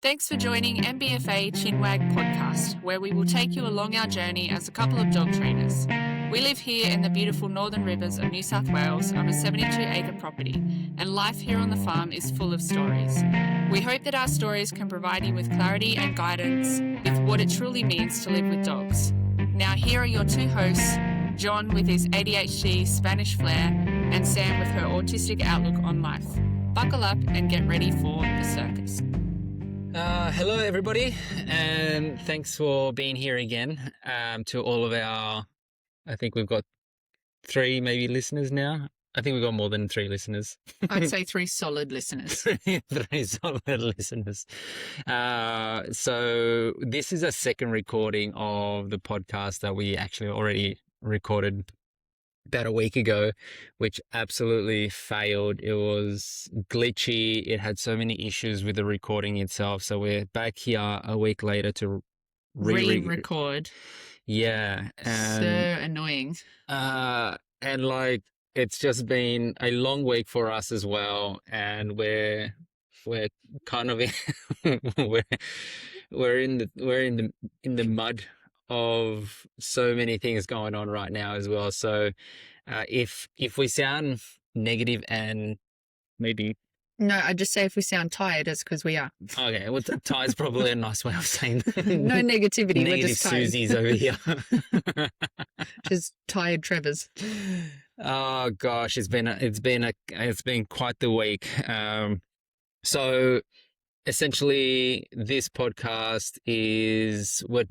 Thanks for joining MBFA Chinwag Podcast, where we will take you along our journey as a couple of dog trainers. We live here in the beautiful northern rivers of New South Wales on a 72-acre property, and life here on the farm is full of stories. We hope that our stories can provide you with clarity and guidance with what it truly means to live with dogs. Now here are your two hosts, John with his ADHD Spanish flair, and Sam with her autistic outlook on life. Buckle up and get ready for the circus. Hello, everybody, and thanks for being here again. To all of our, I think we've got 3 maybe listeners now. I think we've got more than 3 listeners. I'd say 3 solid listeners. 3 solid listeners. So this is a second recording of the podcast that we actually already recorded about a week ago, which absolutely failed. It was glitchy. It had so many issues with the recording itself. So we're back here a week later to re-record. Yeah. So annoying. And like, it's just been a long week for us as well. And we're kind of we're in the mud of so many things going on right now as well. So if we sound negative and maybe... No, I'd just say if we sound tired, it's because we are. Okay, well, tired is probably a nice way of saying no negativity. Negative we're just tired. Susie's over here. Just tired Trevors. Oh gosh, it's been quite the week. So essentially, this podcast is what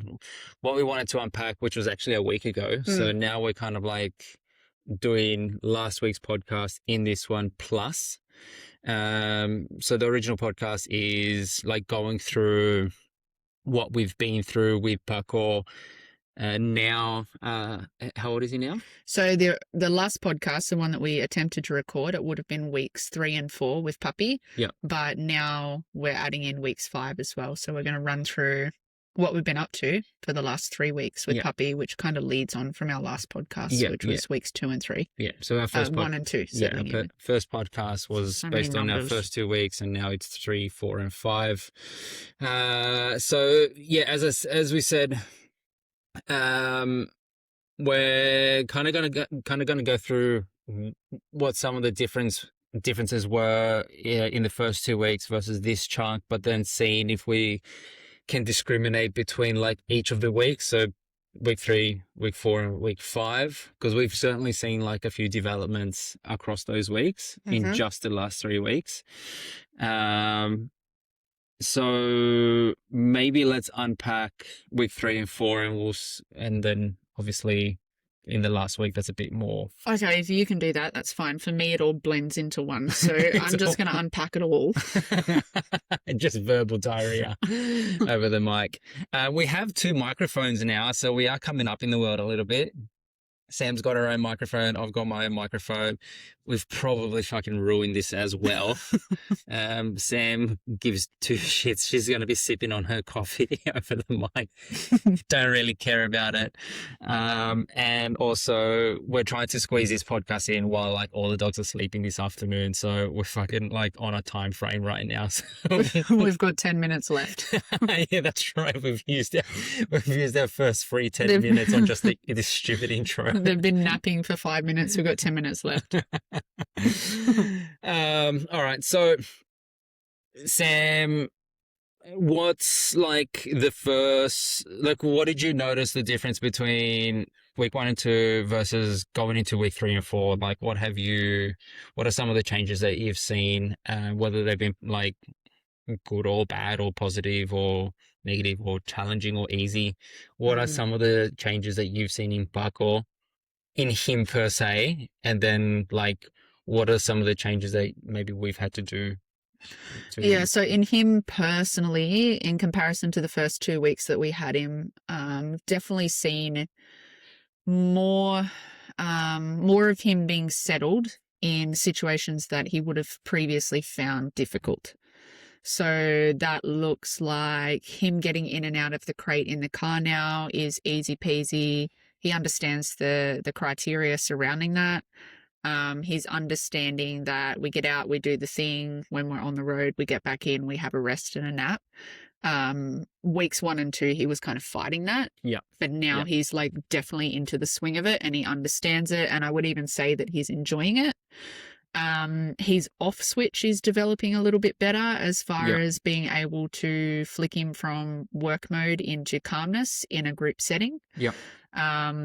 we wanted to unpack, which was actually a week ago. So now we're kind of like doing last week's podcast in this one plus. So the original podcast is like going through what we've been through with Paco. Now, how old is he now? So the last podcast, the one that we attempted to record, it would have been weeks 3 and 4 with Puppy. Yeah. But now we're adding in weeks 5 as well. So we're going to run through what we've been up to for the last 3 weeks with Puppy, which kind of leads on from our last podcast, which was weeks 2 and 3. Yeah. So our first 1 and 2. First podcast was based on our first 2 weeks, and now it's 3, 4, and 5. So yeah, as we said, we're kind of gonna go through what some of the differences were in the first 2 weeks versus this chunk, but then seeing if we can discriminate between like each of the weeks. So week 3, week 4, and week 5, because we've certainly seen like a few developments across those weeks in just the last 3 weeks. So maybe let's unpack week 3 and 4, and then obviously in the last week that's a bit more. Okay, if you can do that, that's fine. For me, it all blends into one, so I'm just going to unpack it all. Just verbal diarrhea over the mic. We have 2 microphones now, so we are coming up in the world a little bit. Sam's got her own microphone. I've got my own microphone. We've probably fucking ruined this as well. Sam gives 2 shits. She's going to be sipping on her coffee over the mic. Don't really care about it. And also, we're trying to squeeze this podcast in while like all the dogs are sleeping this afternoon. So we're fucking like on a time frame right now. So we've got 10 minutes left. Yeah, that's right. We've used our first free 10 minutes on just this stupid intro. They've been napping for 5 minutes. We've got 10 minutes left. All right. So, Sam, what's like the first, like, what did you notice the difference between week 1 and 2 versus going into week 3 and 4? Like, what are some of the changes that you've seen, whether they've been like good or bad or positive or negative or challenging or easy? What are some of the changes that you've seen in Paco? In him per se, and then like what are some of the changes that maybe we've had to do Yeah, so in him personally, in comparison to the first 2 weeks that we had him, definitely seen more of him being settled in situations that he would have previously found difficult. So that looks like him getting in and out of the crate in the car now is easy peasy. He understands the criteria surrounding that. He's understanding that we get out, we do the thing. When we're on the road, we get back in, we have a rest and a nap. Weeks 1 and 2, he was kind of fighting that. Yeah. But now he's like definitely into the swing of it and he understands it. And I would even say that he's enjoying it. His off switch is developing a little bit better as far as being able to flick him from work mode into calmness in a group setting. Yeah.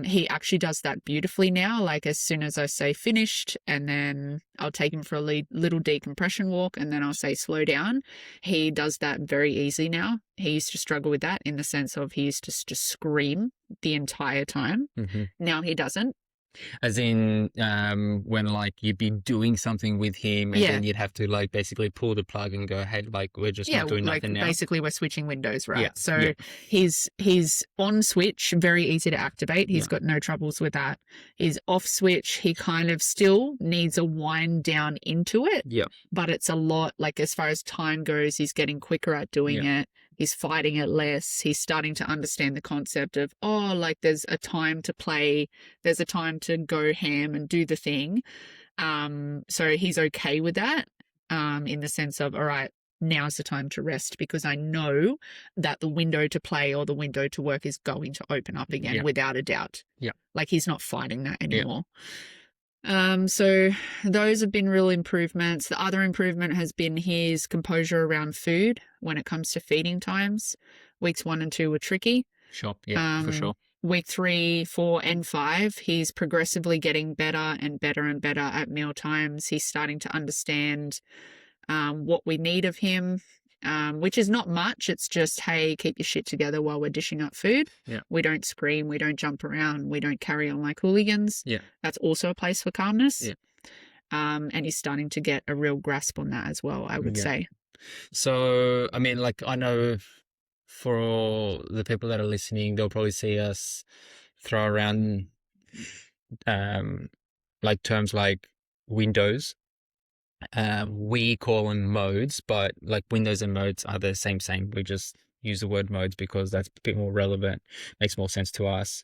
He actually does that beautifully now. Like as soon as I say finished, and then I'll take him for a little decompression walk, and then I'll say slow down. He does that very easy now. He used to struggle with that in the sense of he used to just scream the entire time. Mm-hmm. Now he doesn't. As in, when like you'd be doing something with him and then you'd have to like basically pull the plug and go, hey, like we're just not doing nothing now. Basically we're switching windows, right? Yeah. So his on switch, very easy to activate. He's got no troubles with that. His off switch, he kind of still needs a wind down into it. Yeah. But it's a lot, like as far as time goes, he's getting quicker at doing it. He's fighting it less. He's starting to understand the concept of, like there's a time to play. There's a time to go ham and do the thing. So he's okay with that in the sense of, all right, now's the time to rest because I know that the window to play or the window to work is going to open up again without a doubt. Yeah. Like he's not fighting that anymore. So those have been real improvements. The other improvement has been his composure around food when it comes to feeding times. Weeks 1 and 2 were tricky. Sure. Yeah, for sure. Week 3, 4, and 5, he's progressively getting better and better and better at meal times. He's starting to understand what we need of him, which is not much. It's just, hey, keep your shit together while we're dishing up food. Yeah. We don't scream. We don't jump around. We don't carry on like hooligans. Yeah. That's also a place for calmness. Yeah. And he's starting to get a real grasp on that as well, I would say. So, I mean, like, I know for all the people that are listening, they'll probably see us throw around like terms like windows. We call them modes, but like windows and modes are the same. We just use the word modes because that's a bit more relevant, makes more sense to us.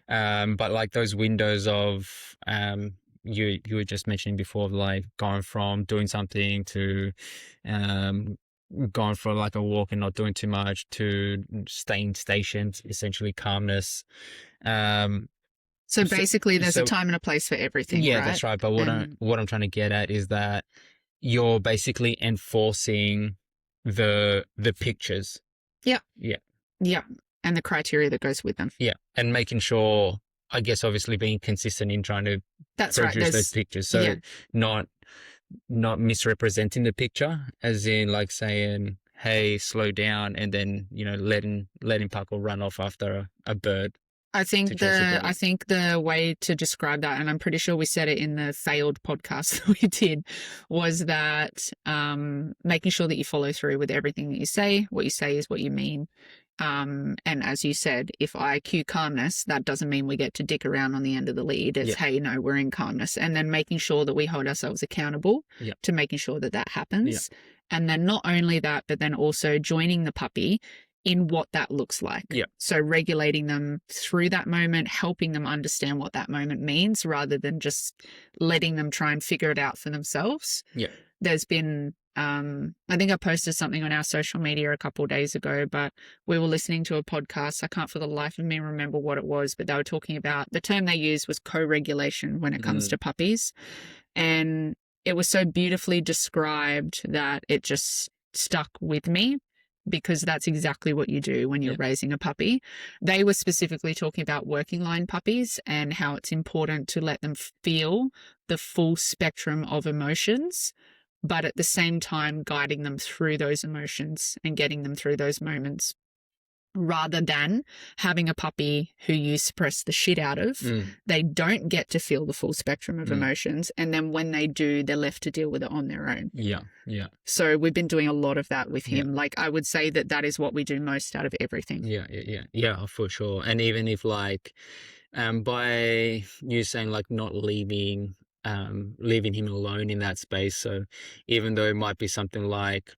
But like those windows of you were just mentioning before, like going from doing something to going for like a walk and not doing too much to staying stationed, essentially calmness. So basically there's a time and a place for everything. Yeah, right? That's right. But what I'm trying to get at is that you're basically enforcing the pictures. Yeah. Yeah. Yeah. And the criteria that goes with them. Yeah. And making sure, I guess, obviously being consistent in trying to produce those pictures. So not misrepresenting the picture, as in like saying, hey, slow down, and then, you know, letting Paco run off after a bird. I think the way to describe that, and I'm pretty sure we said it in the failed podcast that we did, was that making sure that you follow through with everything that you say. What you say is what you mean. And as you said, if I cue calmness, that doesn't mean we get to dick around on the end of the lead. It's, hey, no, we're in calmness. And then making sure that we hold ourselves accountable to making sure that that happens. And then not only that, but then also joining the puppy in what that looks like. So regulating them through that moment, helping them understand what that moment means rather than just letting them try and figure it out for themselves. There's been, I think I posted something on our social media a couple of days ago, but we were listening to a podcast. I can't for the life of me remember what it was, but they were talking about, the term they used was co-regulation when it comes to puppies. And it was so beautifully described that it just stuck with me, because that's exactly what you do when you're raising a puppy. They were specifically talking about working line puppies and how it's important to let them feel the full spectrum of emotions, but at the same time guiding them through those emotions and getting them through those moments, rather than having a puppy who you suppress the shit out of. They don't get to feel the full spectrum of emotions. And then when they do, they're left to deal with it on their own. So we've been doing a lot of that with him. Like, I would say that is what we do most out of everything. Yeah, for sure. And even if like, by you saying like not leaving him alone in that space. So even though it might be something like,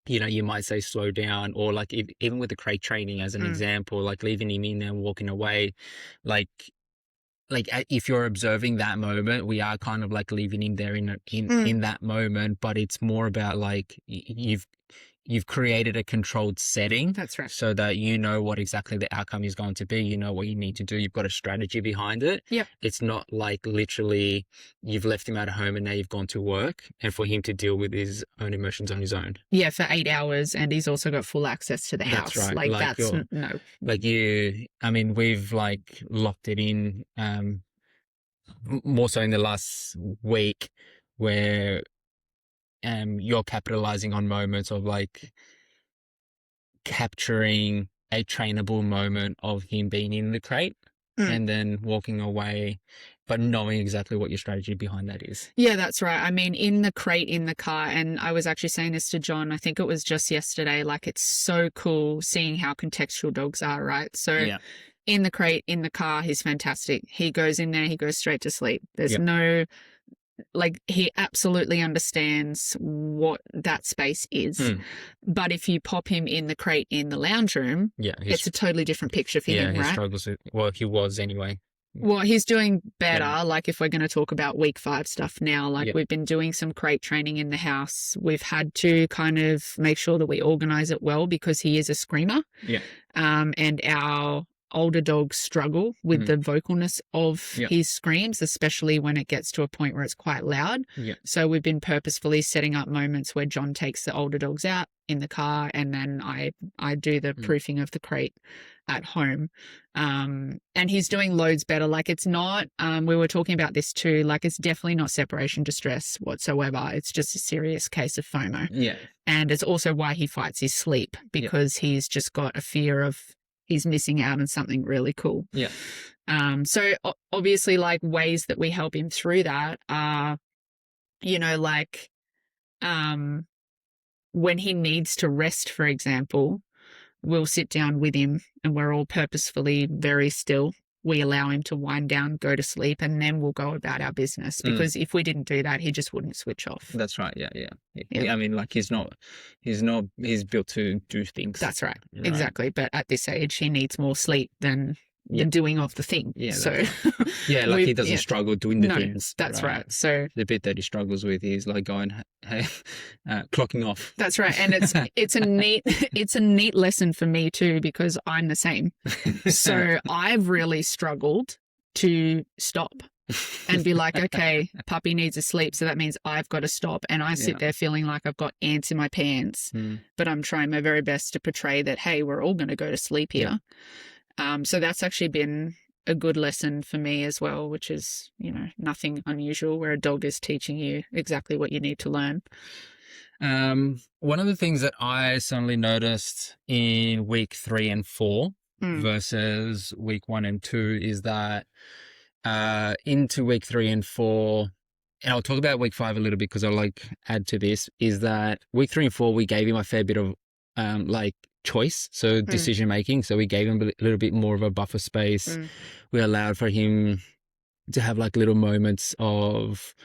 you know, you might say slow down, or like even with the crate training as an example, like leaving him in there and walking away, like if you're observing that moment, we are kind of like leaving him there in that moment, but it's more about like you've created a controlled setting. That's right. So that you know what exactly the outcome is going to be. You know what you need to do. You've got a strategy behind it. Yep. It's not like literally you've left him at home and now you've gone to work and for him to deal with his own emotions on his own. Yeah, for 8 hours, and he's also got full access to the house. That's right. Like that's no. Like we've like locked it in more so in the last week where you're capitalizing on moments of like capturing a trainable moment of him being in the crate and then walking away, but knowing exactly what your strategy behind that is. Yeah, that's right. I mean, in the crate, in the car, and I was actually saying this to John, I think it was just yesterday, like it's so cool seeing how contextual dogs are, right? So in the crate, in the car, he's fantastic. He goes in there, he goes straight to sleep. There's no... Like he absolutely understands what that space is. But if you pop him in the crate in the lounge room, it's a totally different picture for him, right? He struggles with, well, he was anyway. Well, he's doing better. Like if we're going to talk about week 5 stuff now, like we've been doing some crate training in the house. We've had to kind of make sure that we organize it well because he is a screamer. And our older dogs struggle with the vocalness of his screams, especially when it gets to a point where it's quite loud. So we've been purposefully setting up moments where John takes the older dogs out in the car and then I do the proofing of the crate at home. And he's doing loads better. Like it's not, we were talking about this too, like it's definitely not separation distress whatsoever. It's just a serious case of FOMO. And it's also why he fights his sleep because he's just got a fear of he's missing out on something really cool. So obviously like ways that we help him through that are, you know, like when he needs to rest, for example, we'll sit down with him and we're all purposefully very still. We allow him to wind down, go to sleep, and then we'll go about our business. Because if we didn't do that, he just wouldn't switch off. That's right. I mean, like he's built to do things. That's right. Exactly. But at this age, he needs more sleep than doing of the thing. Like he doesn't struggle doing the things. That's right. So the bit that he struggles with is like going, hey, clocking off. That's right. And it's a neat lesson for me too, because I'm the same. So I've really struggled to stop and be like, okay, puppy needs a sleep, so that means I've got to stop. And I sit there feeling like I've got ants in my pants, but I'm trying my very best to portray that, hey, we're all going to go to sleep here. So that's actually been a good lesson for me as well, which is, you know, nothing unusual where a dog is teaching you exactly what you need to learn. One of the things that I suddenly noticed in week 3 and 4 versus week 1 and 2 is that into week 3 and 4, and I'll talk about week 5 a little bit because I'll like add to this, is that week 3 and 4 we gave him a fair bit of like choice, so decision making. So we gave him a little bit more of a buffer space. We allowed for him to have like little moments of,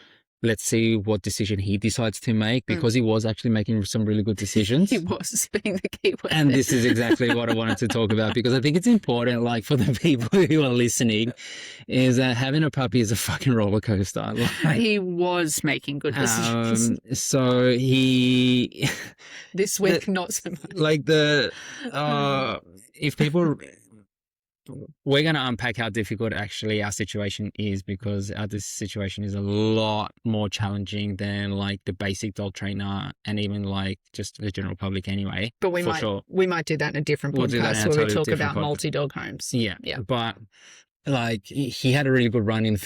let's see what decision he decides to make, because he was actually making some really good decisions. He was, being the key word. And this is exactly what I wanted to talk about, because I think it's important, like for the people who are listening, is that having a puppy is a fucking roller coaster. Like, he was making good decisions. So he... This week, not so much. Like if people... We're going to unpack how difficult actually our situation is, because our situation is a lot more challenging than like the basic dog trainer and even like just the general public anyway. But we might do that in a different podcast where we talk about multi-dog homes. Yeah. But like he had a really good run in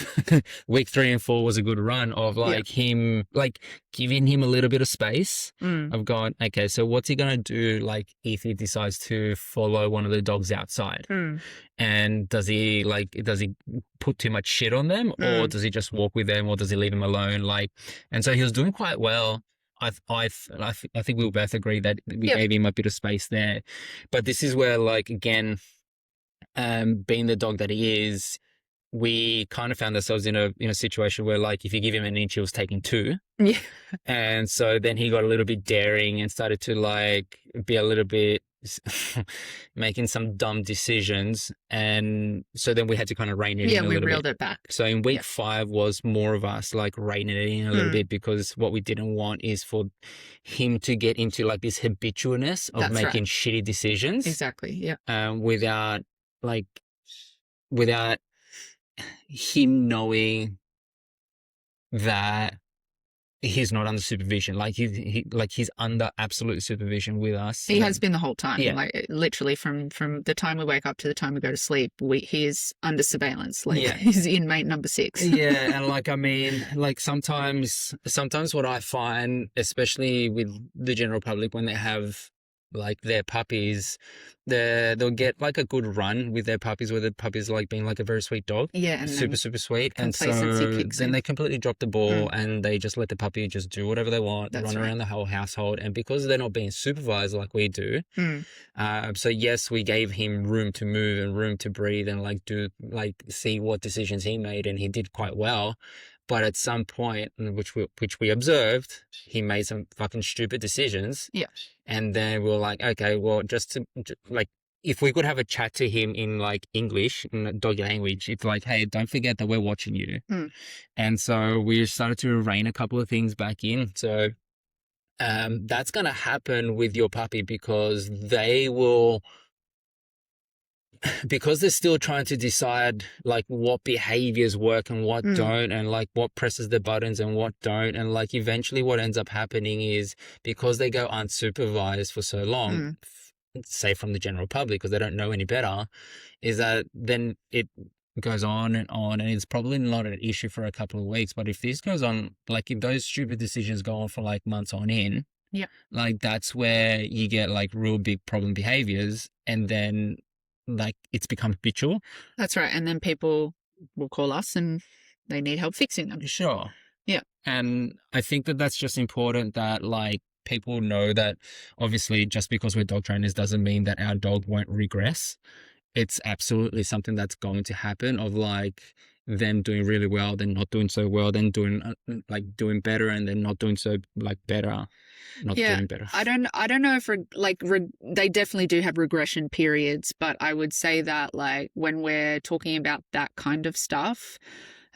week 3 and 4 was a good run of like him, like giving him a little bit of space of going, okay, so what's he going to do? Like if he decides to follow one of the dogs outside and does he put too much shit on them, or does he just walk with them, or does he leave them alone? Like, and so he was doing quite well. I think we'll both agree that we gave him a bit of space there, but this is where like, again, being the dog that he is, we kind of found ourselves in a situation where like if you give him an inch, he was taking 2. And so then he got a little bit daring and started to like be a little bit making some dumb decisions, and so then we had to kind of rein it in a we little reeled bit. it back. So in week 5 was more of us like reining it in a little bit, because what we didn't want is for him to get into like this habitualness of That's making right. shitty decisions. Exactly. Yeah. Without him knowing that he's not under supervision. Like he's under absolute supervision with us. He has been the whole time. Yeah. Like literally from the time we wake up to the time we go to sleep, he is under surveillance. Like Yeah. he's inmate number 6. Yeah, and like I mean, like sometimes what I find, especially with the general public, when they have like their puppies, they'll get like a good run with their puppies, where the puppies like being like a very sweet dog. Yeah, and super sweet, and so complacency kicks then in. they completely drop the ball and they just let the puppy just do whatever they want, That's run right. around the whole household. And because they're not being supervised like we do, so yes, we gave him room to move and room to breathe and see what decisions he made, and he did quite well. But at some point, which we observed, he made some fucking stupid decisions. Yeah. And then we were like, okay, well, if we could have a chat to him in like English, in dog language, it's like, hey, don't forget that we're watching you. And so we started to rein a couple of things back in. So that's going to happen with your puppy, because because they're still trying to decide like what behaviors work and what don't, and like what presses the buttons and what don't. And like eventually what ends up happening is, because they go unsupervised for so long, say from the general public, because they don't know any better, is that then it goes on, and it's probably not an issue for a couple of weeks. But if this goes on, like if those stupid decisions go on for like months on in, like that's where you get like real big problem behaviors, and then like it's become habitual. That's right. And then people will call us and they need help fixing them. Sure. Yeah. And I think that that's just important, that like people know that obviously just because we're dog trainers doesn't mean that our dog won't regress. It's absolutely something that's going to happen, of like them doing really well, then not doing so well, then doing better, and then not doing so like better. Doing better. I don't know if they definitely do have regression periods, but I would say that like when we're talking about that kind of stuff,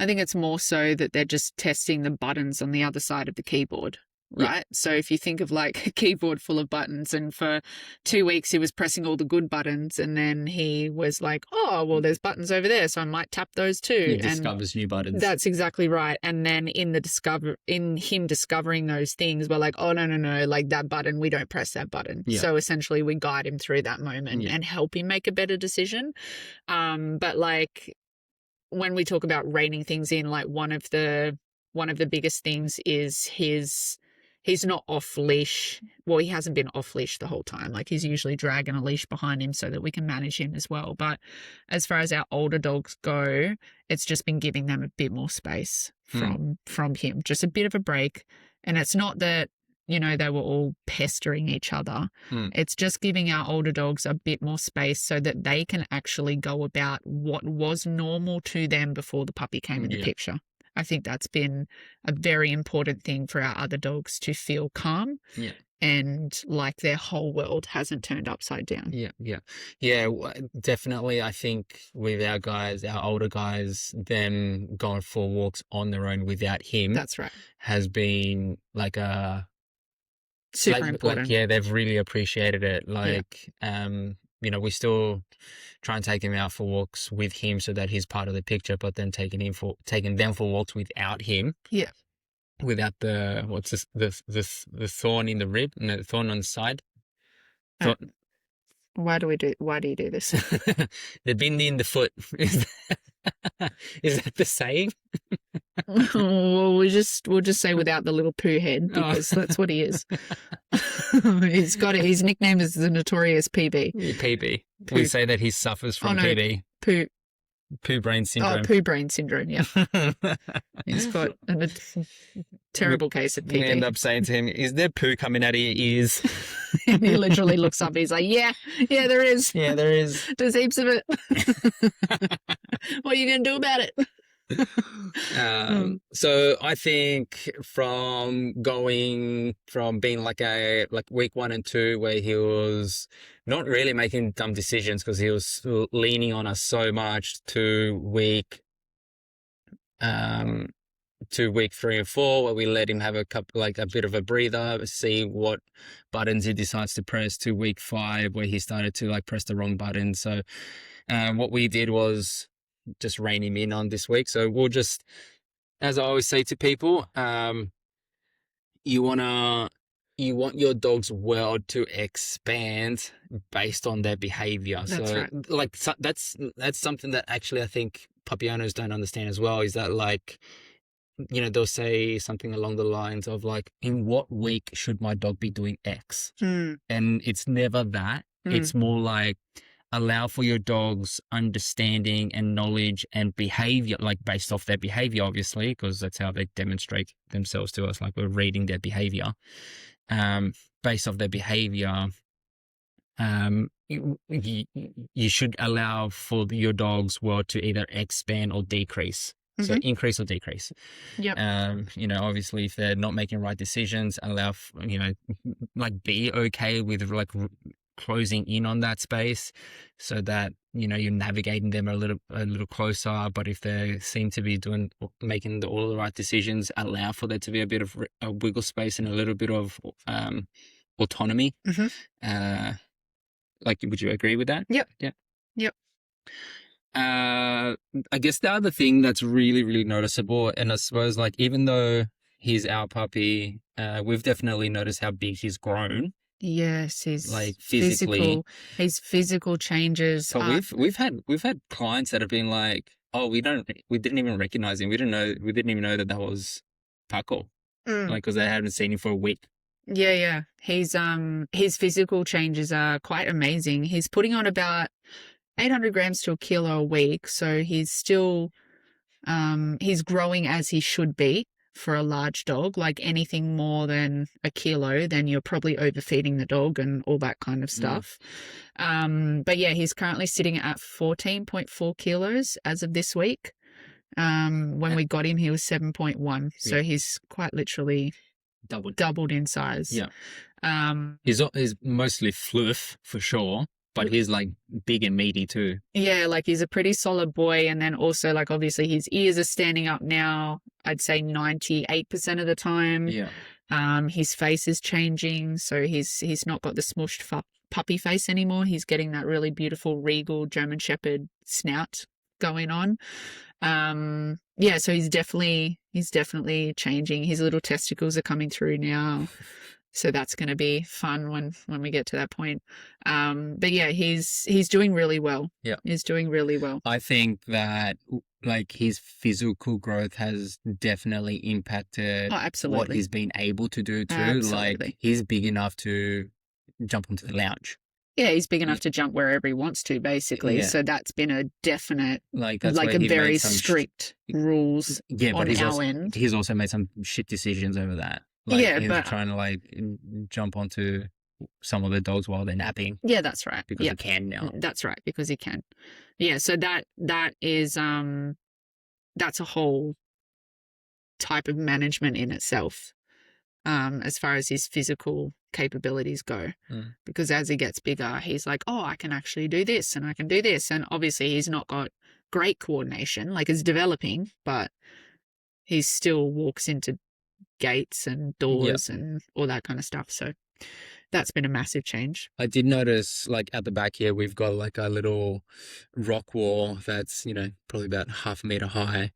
I think it's more so that they're just testing the buttons on the other side of the keyboard. Right. Yeah. So if you think of like a keyboard full of buttons, and for 2 weeks he was pressing all the good buttons, and then he was like, oh, well, there's buttons over there, so I might tap those too. He discovers new buttons. That's exactly right. And then in him discovering those things, we're like, oh, no, like that button, we don't press that button. Yeah. So essentially we guide him through that moment and help him make a better decision. But like when we talk about reining things in, like one of the biggest things is he's not off leash. Well, he hasn't been off leash the whole time. Like he's usually dragging a leash behind him so that we can manage him as well. But as far as our older dogs go, it's just been giving them a bit more space from him, just a bit of a break. And it's not that, they were all pestering each other. It's just giving our older dogs a bit more space so that they can actually go about what was normal to them before the puppy came in the picture. I think that's been a very important thing for our other dogs, to feel calm and like their whole world hasn't turned upside down. Yeah, definitely. I think with our guys, our older guys, them going for walks on their own without him, that's right, has been like a super important. They've really appreciated it. Like, we still try and take him out for walks with him so that he's part of the picture, but then taking them for walks without him. Yeah. Without the thorn in the rib, no, thorn on the side. Why do you do this? The bend in the foot. Is that the saying? Well, we'll just say without the little poo head, because that's what he is. His nickname is the notorious PB. PB. We say that he suffers from PB. Poo brain syndrome. Oh, poo brain syndrome, yeah. He's got a terrible case of PB. We end up saying to him, is there poo coming out of your ears? And he literally looks up, he's like, yeah, there is. Yeah, there is. There's heaps of it. What are you going to do about it? So I think from going from being like week 1 and 2 where he was not really making dumb decisions because he was leaning on us so much um to week 3 and 4 where we let him have a bit of a breather, see what buttons he decides to press, to week 5 where he started to like press the wrong button. So what we did was just rein him in on this week. So we'll just, as I always say to people, you want your dog's world to expand based on their behavior. That's so right. like that's something that actually I think puppy owners don't understand as well, is that like, they'll say something along the lines of like, in what week should my dog be doing X? And it's never that. It's more like, allow for your dog's understanding and knowledge and behavior, like based off their behavior, obviously, because that's how they demonstrate themselves to us. Like we're reading their behavior. Based off their behavior, you should allow for your dog's world to either expand or decrease. So increase or decrease. Yep. Obviously, if they're not making right decisions, allow, like be okay with like closing in on that space so that, you're navigating them a little closer. But if they seem to be making all the right decisions, allow for there to be a bit of a wiggle space and a little bit of autonomy. Like, would you agree with that? Yep. Yeah. Yep. I guess the other thing that's really, really noticeable, and I suppose like even though he's our puppy, we've definitely noticed how big he's grown. Yes, his like physically. His physical changes. So we've had clients that have been like, oh, we didn't even recognize him. We didn't even know that was Paco, like because they hadn't seen him for a week. Yeah. His physical changes are quite amazing. He's putting on about 800 grams to a kilo a week. So he's still, he's growing as he should be for a large dog. Like anything more than a kilo, then you're probably overfeeding the dog and all that kind of stuff. But yeah, he's currently sitting at 14.4 kilos as of this week. When we got him, he was 7.1. So he's quite literally doubled in size. Yeah. He's mostly fluff for sure. But he's like big and meaty too. Yeah, like he's a pretty solid boy. And then also like obviously his ears are standing up now, I'd say 98% of the time. Yeah. His face is changing. So he's not got the smushed puppy face anymore. He's getting that really beautiful regal German Shepherd snout going on. Yeah, so he's definitely changing. His little testicles are coming through now. So that's going to be fun when we get to that point. But yeah, he's doing really well. Yeah. He's doing really well. I think that like his physical growth has definitely impacted what he's been able to do too. Absolutely. Like he's big enough to jump onto the lounge. Yeah, he's big enough to jump wherever he wants to, basically. Yeah. So that's been a definite, like a very strict rules on our end. He's also made some shit decisions over that. Like, he's trying to like jump onto some of the dogs while they're napping. Yeah, that's right. Because he can now. That's right, because he can. Yeah, so that is that's a whole type of management in itself, as far as his physical capabilities go. Because as he gets bigger, he's like, oh, I can actually do this and I can do this. And obviously he's not got great coordination, like it's developing, but he still walks into gates and doors and all that kind of stuff. So that's been a massive change. I did notice like at the back here, we've got like a little rock wall that's, probably about half a meter high.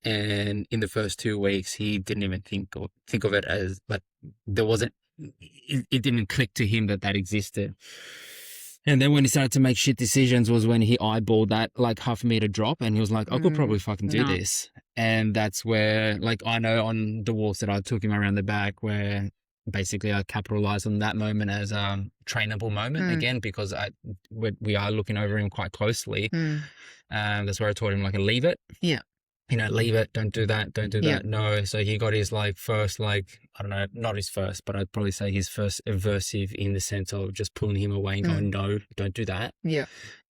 And in the first 2 weeks, he didn't even think of it as like it didn't click to him that existed. And then when he started to make shit decisions was when he eyeballed that like half a meter drop and he was like, I could probably fucking do this. And that's where like I know on the walks that I took him around the back where basically I capitalized on that moment as a trainable moment again, because we are looking over him quite closely. That's where I taught him like leave it. Yeah. Leave it, don't do that, that, no. So he got his like first, like, I don't know, not his first, but I'd probably say his first aversive in the sense of just pulling him away and going, no, don't do that. Yeah.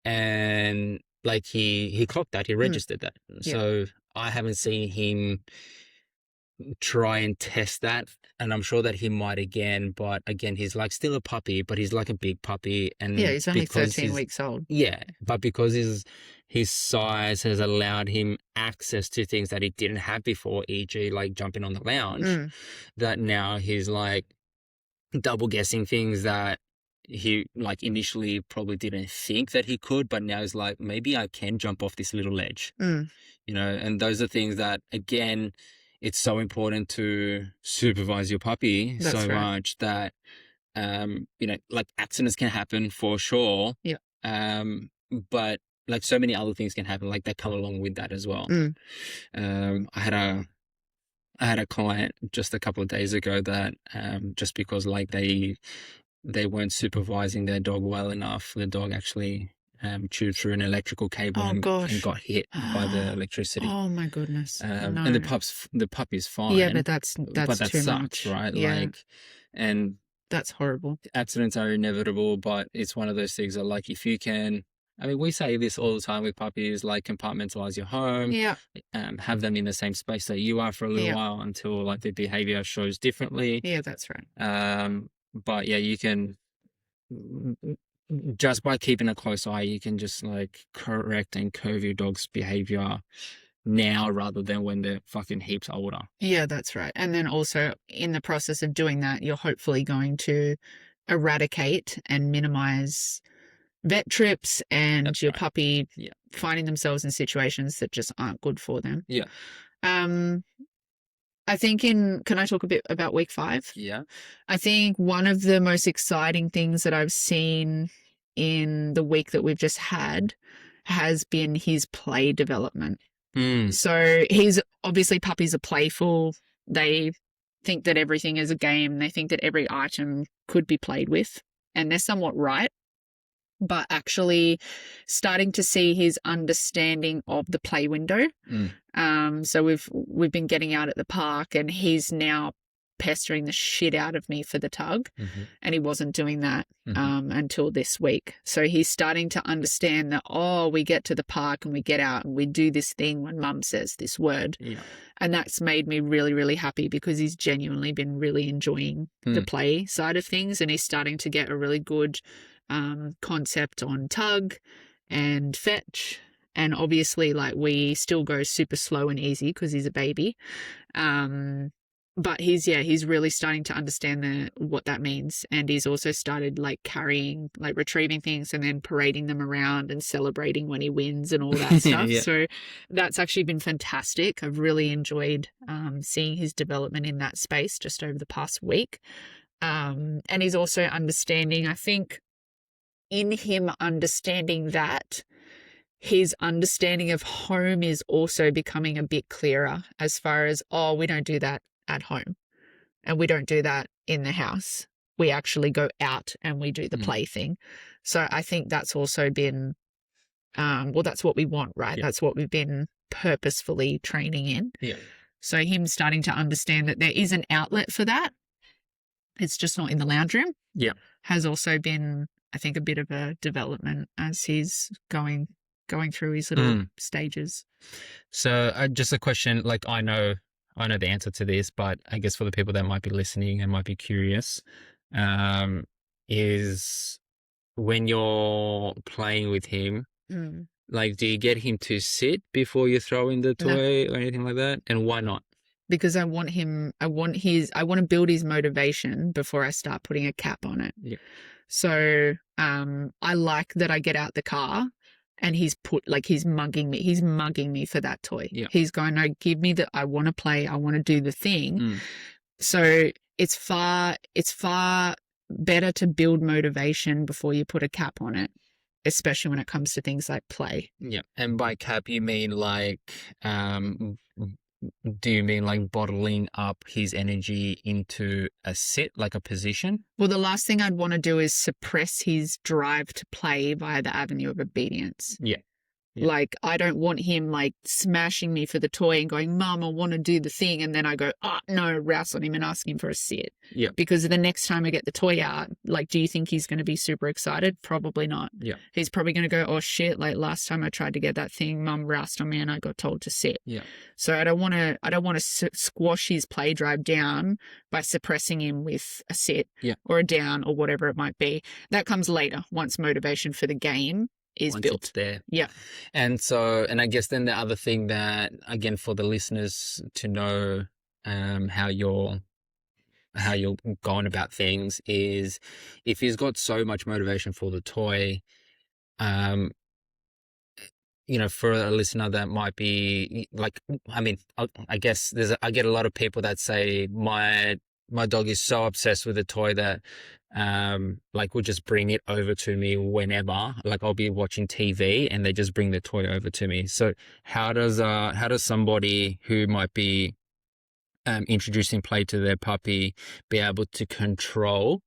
And like he clocked that, he registered that. So I haven't seen him try and test that, and I'm sure that he might again, but again, he's like still a puppy, but he's like a big puppy, Yeah, and he's only because 13 weeks old. yeah, but because his size has allowed him access to things that he didn't have before, e.g. like jumping on the lounge, that now he's like double guessing things that he like initially probably didn't think that he could, but now he's like, maybe I can jump off this little ledge, and those are things that, again, it's so important to supervise your puppy That's so right. much that, like accidents can happen for sure. Yeah. But like so many other things can happen, like that come along with that as well. I had a client just a couple of days ago that just because like they weren't supervising their dog well enough, the dog actually chewed through an electrical cable Oh, and gosh. got hit by the electricity. Oh my goodness. And No. the puppy's fine. Yeah, but that's but that too sucks, much. right? Yeah. Like, and That's horrible. accidents are inevitable, but it's one of those things that, like, if you can, I mean, we say this all the time with puppies, like, compartmentalize your home, Yeah. have them in the same space that you are for a little Yeah. while until like the behavior shows differently. Yeah, that's right. But yeah, you can, just by keeping a close eye, you can just like correct and curve your dog's behavior now rather than when they're fucking heaps older. Yeah, that's right. And then also in the process of doing that, you're hopefully going to eradicate and minimize vet trips and That's your right. puppy Yeah. finding themselves in situations that just aren't good for them. Yeah. I think can I talk a bit about week 5? Yeah. I think one of the most exciting things that I've seen in the week that we've just had has been his play development. So he's obviously, puppies are playful. They think that everything is a game. They think that every item could be played with, and they're somewhat right. But actually starting to see his understanding of the play window. So we've been getting out at the park, and he's now pestering the shit out of me for the tug, and he wasn't doing that until this week. So he's starting to understand that, we get to the park and we get out and we do this thing when mum says this word. And that's made me really, really happy, because he's genuinely been really enjoying the play side of things, and he's starting to get a really good concept on tug and fetch. And obviously, like, we still go super slow and easy because he's a baby. But he's really starting to understand what that means. And he's also started like carrying, like retrieving things and then parading them around and celebrating when he wins and all that stuff. Yeah. So that's actually been fantastic. I've really enjoyed seeing his development in that space just over the past week. And he's also understanding, I think, in him understanding that, his understanding of home is also becoming a bit clearer, as far as, we don't do that at home and we don't do that in the house. We actually go out and we do the play thing. So I think that's also been, that's what we want, right? Yeah. That's what we've been purposefully training in. Yeah. So him starting to understand that there is an outlet for that. It's just not in the lounge room. Yeah. Has also been, I think, a bit of a development as he's going through his little stages. So just a question, like, I know the answer to this, but I guess for the people that might be listening and might be curious, is when you're playing with him, like, do you get him to sit before you throw in the toy or anything like that? And why not? Because I want to build his motivation before I start putting a cap on it. Yeah. So I like that I get out the car and he's mugging me for that toy. Yeah. He's going, no, give me I want to play, I want to do the thing. So it's far better to build motivation before you put a cap on it, especially when it comes to things like play. Yeah. And by cap, you mean like, do you mean like bottling up his energy into a sit, like a position? Well, the last thing I'd want to do is suppress his drive to play via the avenue of obedience. Yeah. Yeah. Like, I don't want him like smashing me for the toy and going, Mum, I want to do the thing. And then I go, oh, no, rouse on him and ask him for a sit. Yeah. Because the next time I get the toy out, like, do you think he's going to be super excited? Probably not. Yeah. He's probably going to go, oh, shit, like last time I tried to get that thing, Mum roused on me and I got told to sit. Yeah. So I don't want to squash his play drive down by suppressing him with a sit or a down or whatever it might be. That comes later once motivation for the game is Once built. it's there. Yeah. And I guess then the other thing that, again, for the listeners to know how you're going about things is, if he's got so much motivation for the toy, for a listener that might be like, I mean, I guess I get a lot of people that say my dog is so obsessed with the toy that like will just bring it over to me whenever, like I'll be watching TV and they just bring the toy over to me. So how does somebody who might be introducing play to their puppy be able to control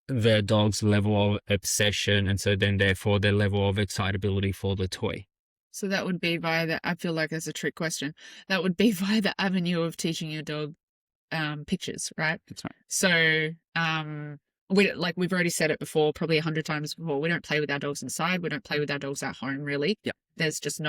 their dog's level of obsession, and so then therefore their level of excitability for the toy? So that would be I feel like that's a trick question. That would be via the avenue of teaching your dog pictures, right? That's right. So we've already said it before, probably 100 times before, we don't play with our dogs inside. We don't play with our dogs at home, really. Yeah. There's just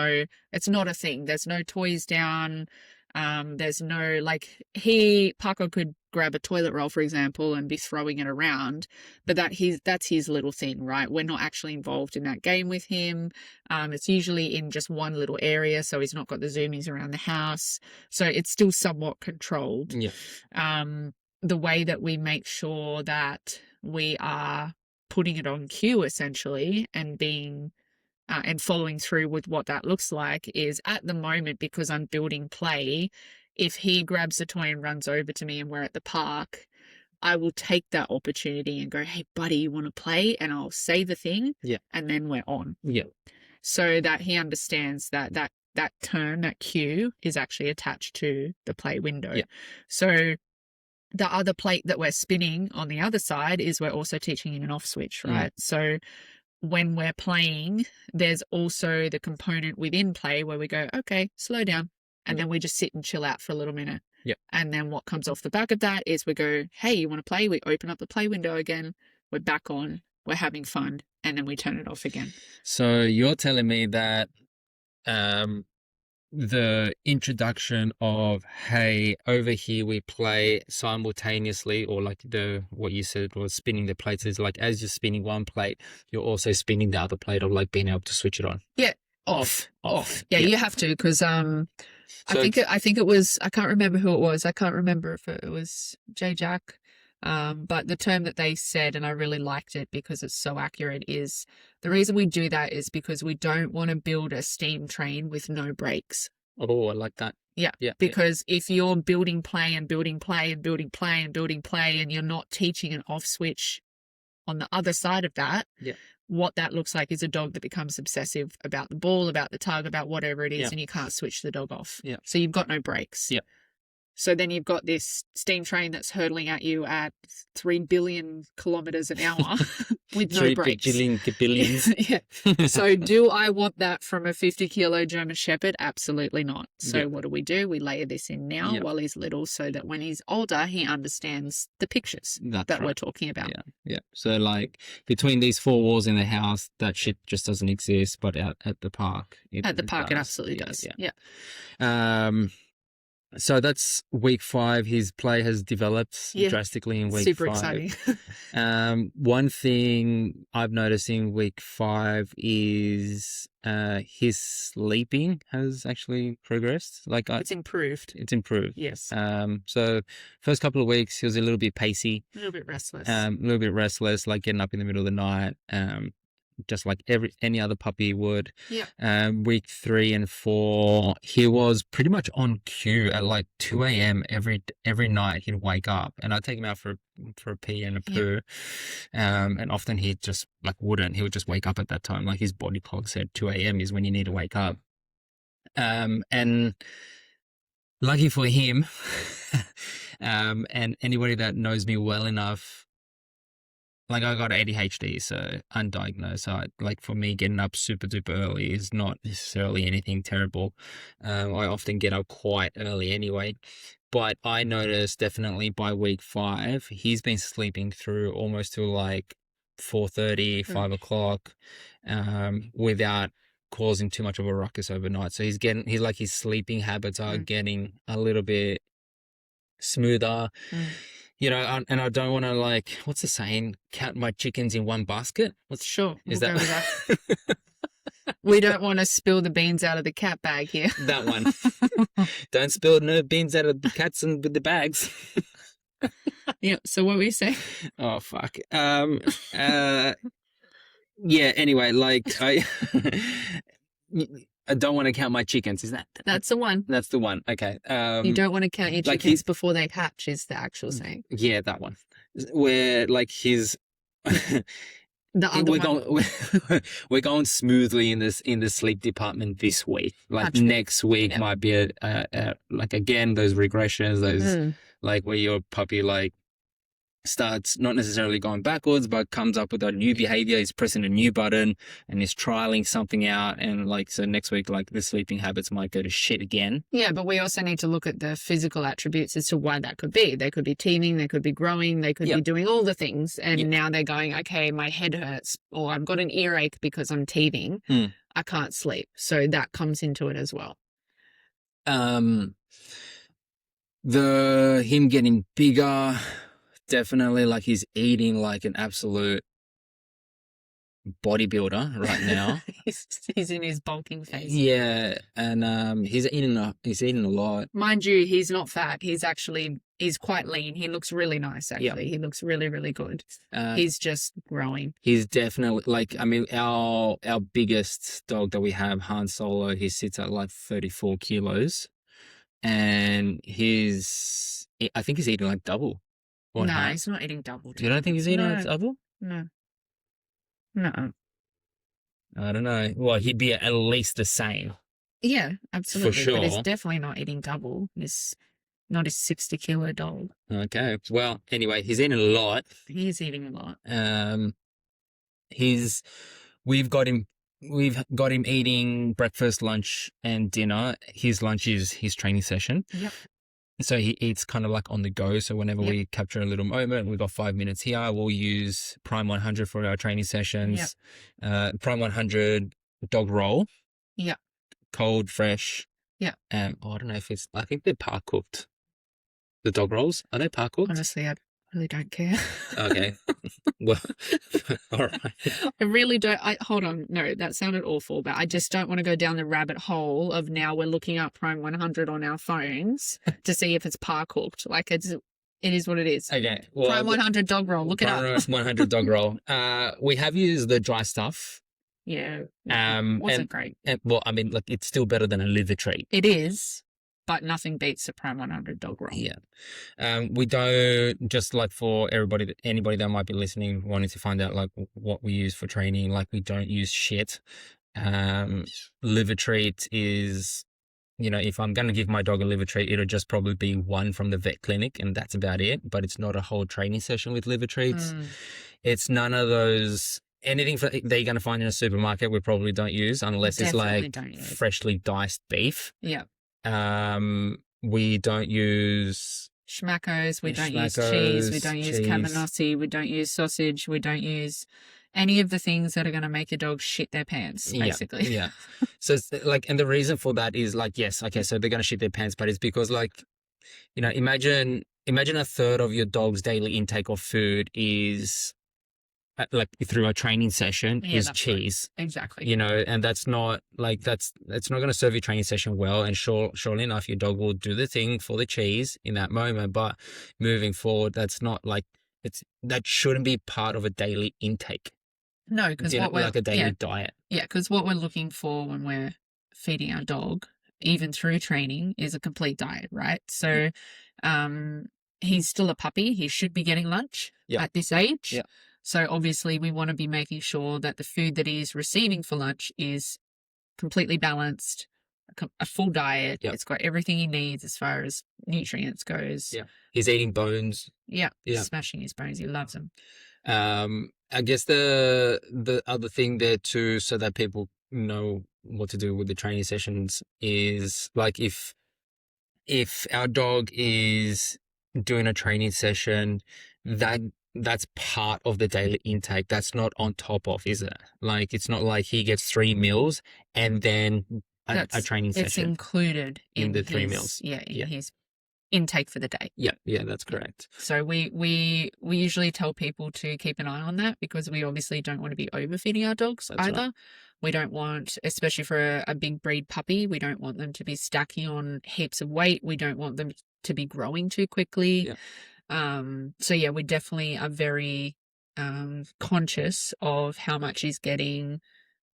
it's not a thing. There's no toys down. There's no, like, Paco could grab a toilet roll, for example, and be throwing it around, but that's his little thing, right? We're not actually involved in that game with him. It's usually in just one little area, so he's not got the zoomies around the house. So it's still somewhat controlled. Yeah. The way that we make sure that we are putting it on cue, essentially, and being and following through with what that looks like is, at the moment, because I'm building play, if he grabs a toy and runs over to me and we're at the park, I will take that opportunity and go, hey, buddy, you want to play? And I'll say the thing. Yeah. And then we're on. Yeah. So that he understands that turn, that cue is actually attached to the play window. Yeah. So the other plate that we're spinning on the other side is we're also teaching him an off switch, right? So when we're playing, there's also the component within play where we go, okay, slow down. And then we just sit and chill out for a little minute. Yep. And then what comes off the back of that is we go, hey, you want to play? We open up the play window again. We're back on. We're having fun. And then we turn it off again. So you're telling me that the introduction of, hey, over here we play simultaneously, or like what you said was spinning the plates, is like as you're spinning one plate, you're also spinning the other plate, or like being able to switch it on. Yeah. Off. Yeah, you have to, because I think it was, I can't remember who it was. I can't remember if it was J Jack. But the term that they said, and I really liked it because it's so accurate, is the reason we do that is because we don't want to build a steam train with no brakes. Oh, I like that. Yeah. Because if you're building play and building play and building play and building play, and you're not teaching an off switch on the other side of that, what that looks like is a dog that becomes obsessive about the ball, about the tug, about whatever it is, and you can't switch the dog off. Yeah. So you've got no brakes. Yeah. So then you've got this steam train that's hurtling at you at 3 billion kilometers an hour with no brakes. 3 billions. Yeah. So do I want that from a 50-kilo German Shepherd? Absolutely not. So what do? We layer this in now while he's little, so that when he's older, he understands the pictures that we're talking about. Yeah. So like between these four walls in the house, that shit just doesn't exist, but out at the park. It absolutely does. Yeah. So that's week 5. His play has developed drastically in week 5. Super exciting. One thing I've noticed in week 5 is his sleeping has actually progressed. Like it's improved. It's improved. Yes. So first couple of weeks he was a little bit pacey, a little bit restless, like getting up in the middle of the night. Just like any other puppy would. Yeah. Week 3 and 4, he was pretty much on cue at like 2 a.m. every night. He'd wake up, and I'd take him out for a pee and a poo. And often he just like wouldn't. He would just wake up at that time. Like his body clock said 2 a.m. is when you need to wake up. And lucky for him, and anybody that knows me well enough like I got ADHD, so undiagnosed. So like for me, getting up super duper early is not necessarily anything terrible. I often get up quite early anyway. But I noticed definitely by week 5, he's been sleeping through almost to like 4:30, 5 o'clock, without causing too much of a ruckus overnight. So his sleeping habits are getting a little bit smoother. You know, and I don't want to, like, what's the saying? Count my chickens in one basket. Sure. Is We'll that? go with that. We don't want to spill the beans out of the cat bag here. That one. Don't spill no beans out of the cats and with the bags. Yeah. So what were you saying? Oh fuck. Yeah. Anyway, like I don't want to count my chickens. Is that? That's the one. That's the one. Okay. You don't want to count your like chickens before they hatch, is the actual saying. Yeah, that one. Where like his. The other we're going smoothly in the sleep department this week. Like next week might be like again those regressions, those like where your puppy like starts not necessarily going backwards, but comes up with a new behavior. He's pressing a new button and he's trialing something out. And like, so next week, like the sleeping habits might go to shit again. Yeah, but we also need to look at the physical attributes as to why that could be. They could be teething, they could be growing, they could be doing all the things. And now they're going, okay, my head hurts or I've got an earache because I'm teething. I can't sleep. So that comes into it as well. Him getting bigger, definitely, like he's eating like an absolute bodybuilder right now. he's in his bulking phase. Yeah, and he's eating a lot. Mind you, he's not fat. He's quite lean. He looks really nice actually. He looks really, really good. He's just growing. He's definitely like, I mean, our biggest dog that we have, Han Solo, he sits at like 34 kilos, and I think he's eating like double. No, he's not eating double. You don't think he's eating like double? No. I don't know. Well, he'd be at least the same. Yeah, absolutely. For sure. But he's definitely not eating double. He's not a 60-kilo dog. Okay. Well, anyway, he's eating a lot. He's eating a lot. We've got him eating breakfast, lunch, and dinner. His lunch is his training session. Yep. So he eats kind of like on the go. So whenever we capture a little moment, we've got 5 minutes here, we'll use Prime 100 for our training sessions. Prime 100 dog roll. Yeah. Cold, fresh. Yeah. I don't know I think they're par cooked. The dog rolls, are they par cooked? Honestly, I really don't care. Okay. Well, all right. I really don't. Hold on. No, that sounded awful, but I just don't want to go down the rabbit hole of now we're looking up Prime 100 on our phones to see if it's par cooked. Like it is what it is. Okay. Well, Prime 100 dog roll. Look it up. Prime 100 dog roll. We have used the dry stuff. Yeah. Wasn't great. Well, I mean, like it's still better than a liver treat. It is. But nothing beats the Prime 100 dog roll. Yeah. We don't, just like for anybody that might be listening, wanting to find out like what we use for training, like we don't use shit. Liver treat is, you know, if I'm going to give my dog a liver treat, it'll just probably be one from the vet clinic and that's about it. But it's not a whole training session with liver treats. It's none of those. Anything that you're going to find in a supermarket, we probably don't use unless Definitely it's like freshly diced beef. Yeah. We don't use schmackos, we don't use cheese, we don't use cabanossi, we don't use sausage, we don't use any of the things that are going to make your dog shit their pants, basically. Yeah. So it's like, and the reason for that is like, yes, okay, so they're going to shit their pants, but it's because like, you know, imagine a third of your dog's daily intake of food is like through a training session is cheese. Right. Exactly. You know, and that's not like, that's not going to serve your training session well. And surely enough, your dog will do the thing for the cheese in that moment. But moving forward, that's not like, that shouldn't be part of a daily intake. No, because like a daily diet. Yeah, because what we're looking for when we're feeding our dog, even through training, is a complete diet, right? So, he's still a puppy. He should be getting lunch at this age. Yeah. So obviously we want to be making sure that the food that he's receiving for lunch is completely balanced, a full diet. Yep. It's got everything he needs as far as nutrients goes. Yeah. He's eating bones. Yeah. Smashing his bones. He loves them. I guess the other thing there too, so that people know what to do with the training sessions is like if our dog is doing a training session, that that's part of the daily intake. That's not on top of, is it? Like it's not like he gets 3 meals and then a training It's session included in in the 3 meals. his in Yeah. his intake for the day. Yeah, that's correct. So we usually tell people to keep an eye on that because we obviously don't want to be overfeeding our dogs That's either. right. We don't want, especially for a big breed puppy, we don't want them to be stacking on heaps of weight. We don't want them to be growing too quickly. So yeah, we definitely are very conscious of how much he's getting,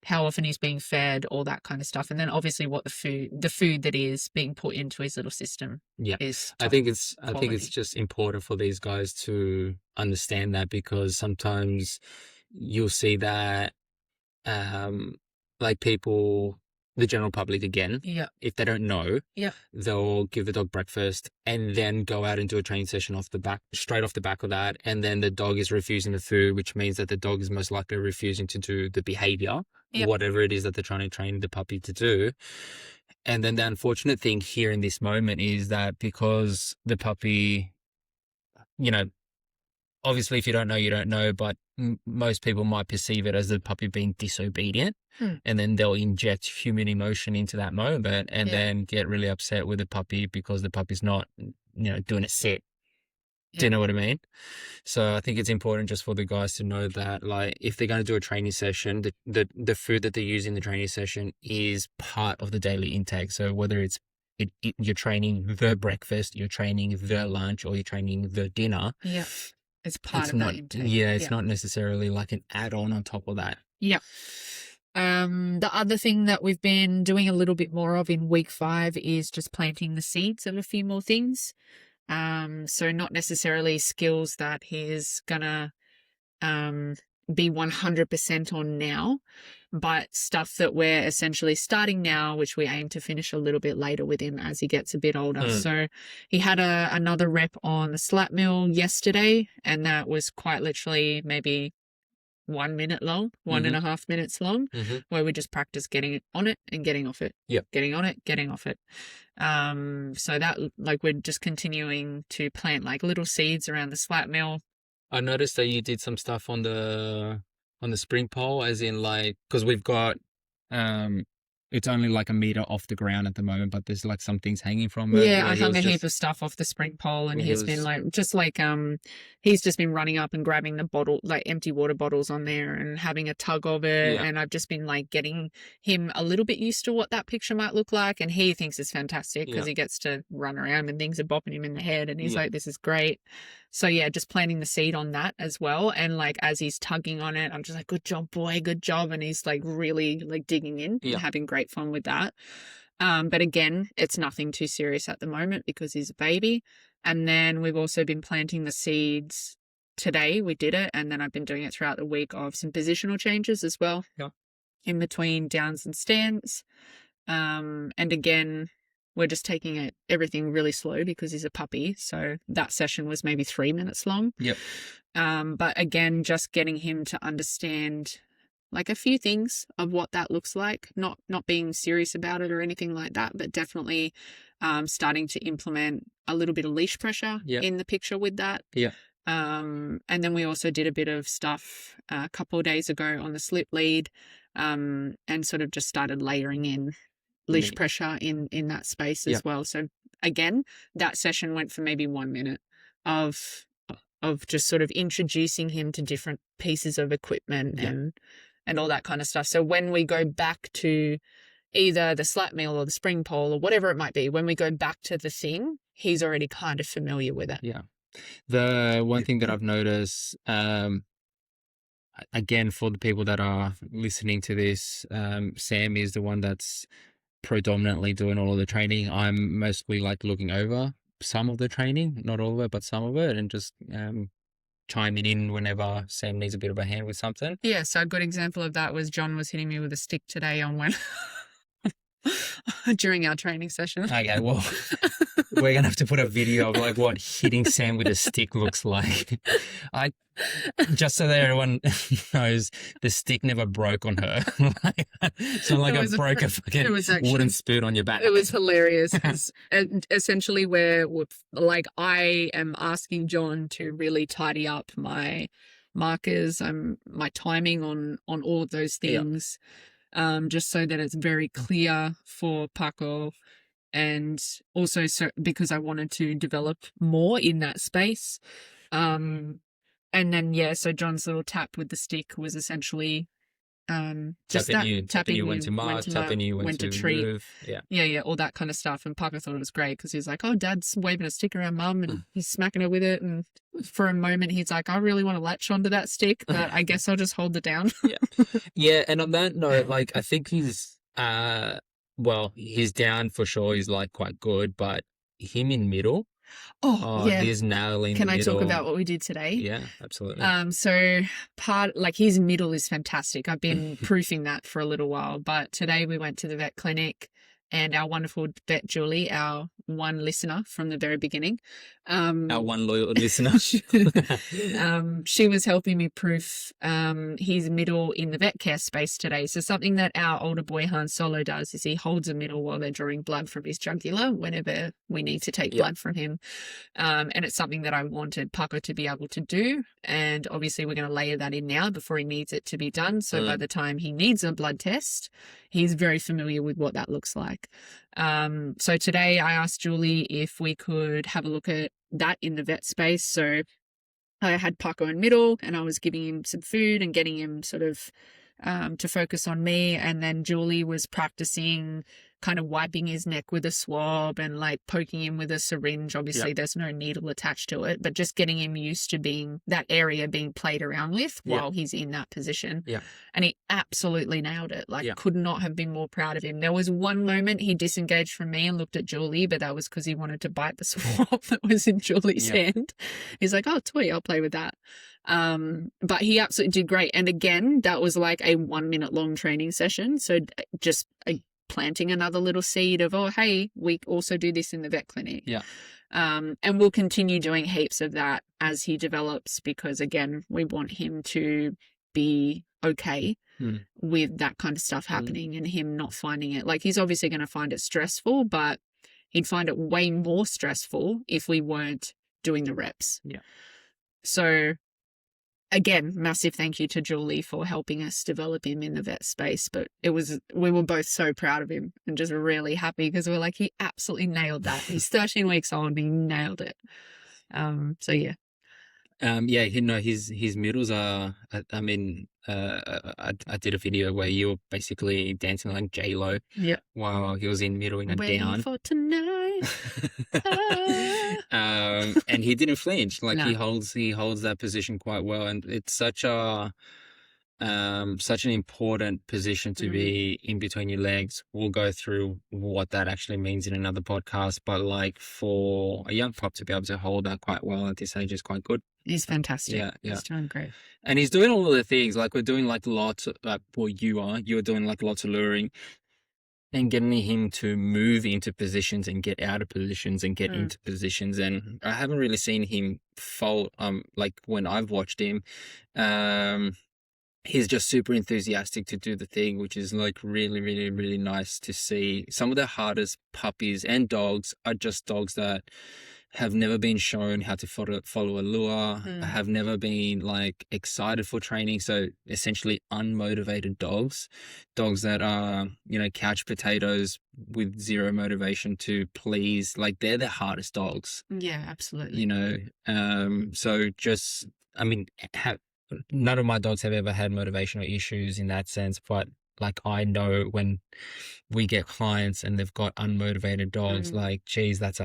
how often he's being fed, all that kind of stuff. And then obviously what the food that is being put into his little system is I top think it's quality. just important for these guys to understand that, because sometimes you'll see that like people, the general public again, Yeah. if they don't know, Yeah. they'll give the dog breakfast and then go out and do a training session straight off the back of that, and then the dog is refusing the food, which means that the dog is most likely refusing to do the behavior, Yep. whatever it is that they're trying to train the puppy to do. And then the unfortunate thing here in this moment is that because the puppy, obviously, if you don't know, you don't know, but most people might perceive it as the puppy being disobedient, and then they'll inject human emotion into that moment and then get really upset with the puppy because the puppy's not, doing a sit. Do you know what I mean? So I think it's important just for the guys to know that, like, if they're going to do a training session, the food that they use in the training session is part of the daily intake. So whether you're training the breakfast, you're training the lunch, or you're training the dinner. Yeah. It's part of that intake. Yeah, it's not necessarily like an add-on on top of that. Yeah. The other thing that we've been doing a little bit more of in week 5 is just planting the seeds of a few more things. So not necessarily skills that he's gonna be 100% on now, but stuff that we're essentially starting now, which we aim to finish a little bit later with him as he gets a bit older. So he had another rep on the slap mill yesterday, and that was quite literally maybe 1 minute long, 1.5 minutes long, where we just practice getting on it and getting off it. Yep. Getting on it, getting off it. So that, like, we're just continuing to plant like little seeds around the slap mill. I noticed that you did some stuff on the spring pole, as in, like, because we've got it's only like a meter off the ground at the moment, but there's like some things hanging from it. Yeah, I hung a heap of stuff off the spring pole, and he's been he's just been running up and grabbing the bottle, like empty water bottles on there, and having a tug of it. And I've just been like getting him a little bit used to what that picture might look like, and he thinks it's fantastic because he gets to run around and things are bopping him in the head, and he's like, this is great. So yeah, just planting the seed on that as well. And like as he's tugging on it, I'm just like, good job, boy, good job. And he's like really like digging in and having great fun with that. But again, it's nothing too serious at the moment because he's a baby. And then we've also been planting the seeds today. We did it. And then I've been doing it throughout the week of some positional changes as well. Yeah. In between downs and stands. And again, we're just taking everything really slow because he's a puppy. So that session was maybe 3 minutes long. Yep. But again, just getting him to understand like a few things of what that looks like, not being serious about it or anything like that, but definitely starting to implement a little bit of leash pressure in the picture with that. Yeah. And then we also did a bit of stuff a couple of days ago on the slip lead, and sort of just started layering in leash pressure in that space as well. So again, that session went for maybe 1 minute of just sort of introducing him to different pieces of equipment and all that kind of stuff. So when we go back to either the slap meal or the spring pole or whatever it might be, when we go back to the thing, he's already kind of familiar with it. Yeah. The one thing that I've noticed, again, for the people that are listening to this, Sam is the one that's predominantly doing all of the training. I'm mostly like looking over some of the training, not all of it, but some of it, and just chiming in whenever Sam needs a bit of a hand with something. Yeah, so a good example of that was John was hitting me with a stick today on during our training session. Okay, well, we're gonna have to put a video of like what hitting Sam with a stick looks like. I just so that everyone knows, the stick never broke on her. It's not like I broke a fucking wooden spoon on your back. It was hilarious. Essentially, like I am asking John to really tidy up my markers, my timing on all of those things, just so that it's very clear for Paco. And also because I wanted to develop more in that space. And then, so John's little tap with the stick was essentially just tapping you when to mark, tapping you when to treat. Move. Yeah, all that kind of stuff. And Paco thought it was great because he's like, oh, Dad's waving a stick around Mum and he's smacking her with it. And for a moment, he's like, I really want to latch onto that stick, but I guess I'll just hold it down. Yeah. And on that note, like, I think he's down for sure. He's like quite good, but him in middle. Oh yeah. He's nailing. Can I talk about what we did today? Yeah, absolutely. So his middle is fantastic. I've been proofing that for a little while, but today we went to the vet clinic and our wonderful vet Julie, our one listener from the very beginning. Our one loyal listener. She was helping me proof his middle in the vet care space today. So something that our older boy Han Solo does is he holds a middle while they're drawing blood from his jugular whenever we need to take blood from him. And it's something that I wanted Paco to be able to do. And obviously we're going to layer that in now before he needs it to be done. So by the time he needs a blood test, he's very familiar with what that looks like. So today I asked Julie if we could have a look at that in the vet space. So I had Paco in middle and I was giving him some food and getting him sort of to focus on me. And then Julie was practicing kind of wiping his neck with a swab and like poking him with a syringe. Obviously there's no needle attached to it, but just getting him used to being that area being played around with while he's in that position. And he absolutely nailed it. Like could not have been more proud of him. There was one moment he disengaged from me and looked at Julie, but that was because he wanted to bite the swab that was in Julie's hand. He's like, oh, sweet, I'll play with that. But he absolutely did great. And again, that was like a 1 minute long training session. So just planting another little seed of, oh, hey, we also do this in the vet clinic. And we'll continue doing heaps of that as he develops because, again, we want him to be okay with that kind of stuff happening and him not finding it. Like, he's obviously going to find it stressful, but he'd find it way more stressful if we weren't doing the reps. So again, massive thank you to Julie for helping us develop him in the vet space. But we were both so proud of him and just really happy because we're like, he absolutely nailed that. He's 13 weeks old and he nailed it. So yeah. His middles are, I did a video where you were basically dancing like J-Lo while he was in middle in a Waiting down. For tonight. And he didn't flinch. Like No. he holds that position quite well. And it's such an important position to be in between your legs. We'll go through what that actually means in another podcast. But like for a young pup to be able to hold that quite well at this age is quite good. He's fantastic. Yeah. He's doing great. And he's doing all of the things, like we're doing like lots of, you're doing like lots of luring and getting him to move into positions and get out of positions and get into positions. And I haven't really seen him fold, like when I've watched him, he's just super enthusiastic to do the thing, which is like really, really, really nice to see. Some of the hardest puppies and dogs are just dogs that have never been shown how to follow a lure, have never been like excited for training. So essentially unmotivated dogs that are, couch potatoes with zero motivation to please, like they're the hardest dogs. Yeah, absolutely. So just, none of my dogs have ever had motivational issues in that sense, but like I know when we get clients and they've got unmotivated dogs, like, geez, that's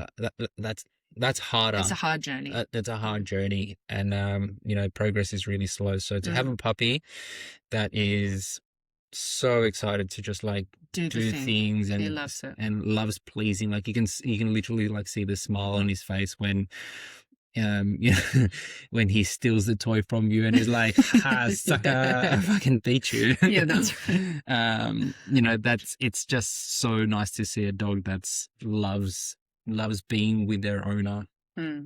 harder. It's a hard journey. It's a hard journey, and progress is really slow. So to have a puppy that is so excited to just like do things and he loves it and loves pleasing, like you can literally like see the smile on his face when you know, when he steals the toy from you and is like, "Ha, sucker, I fucking beat you." Yeah, that's right. You know, it's just so nice to see a dog loves being with their owner.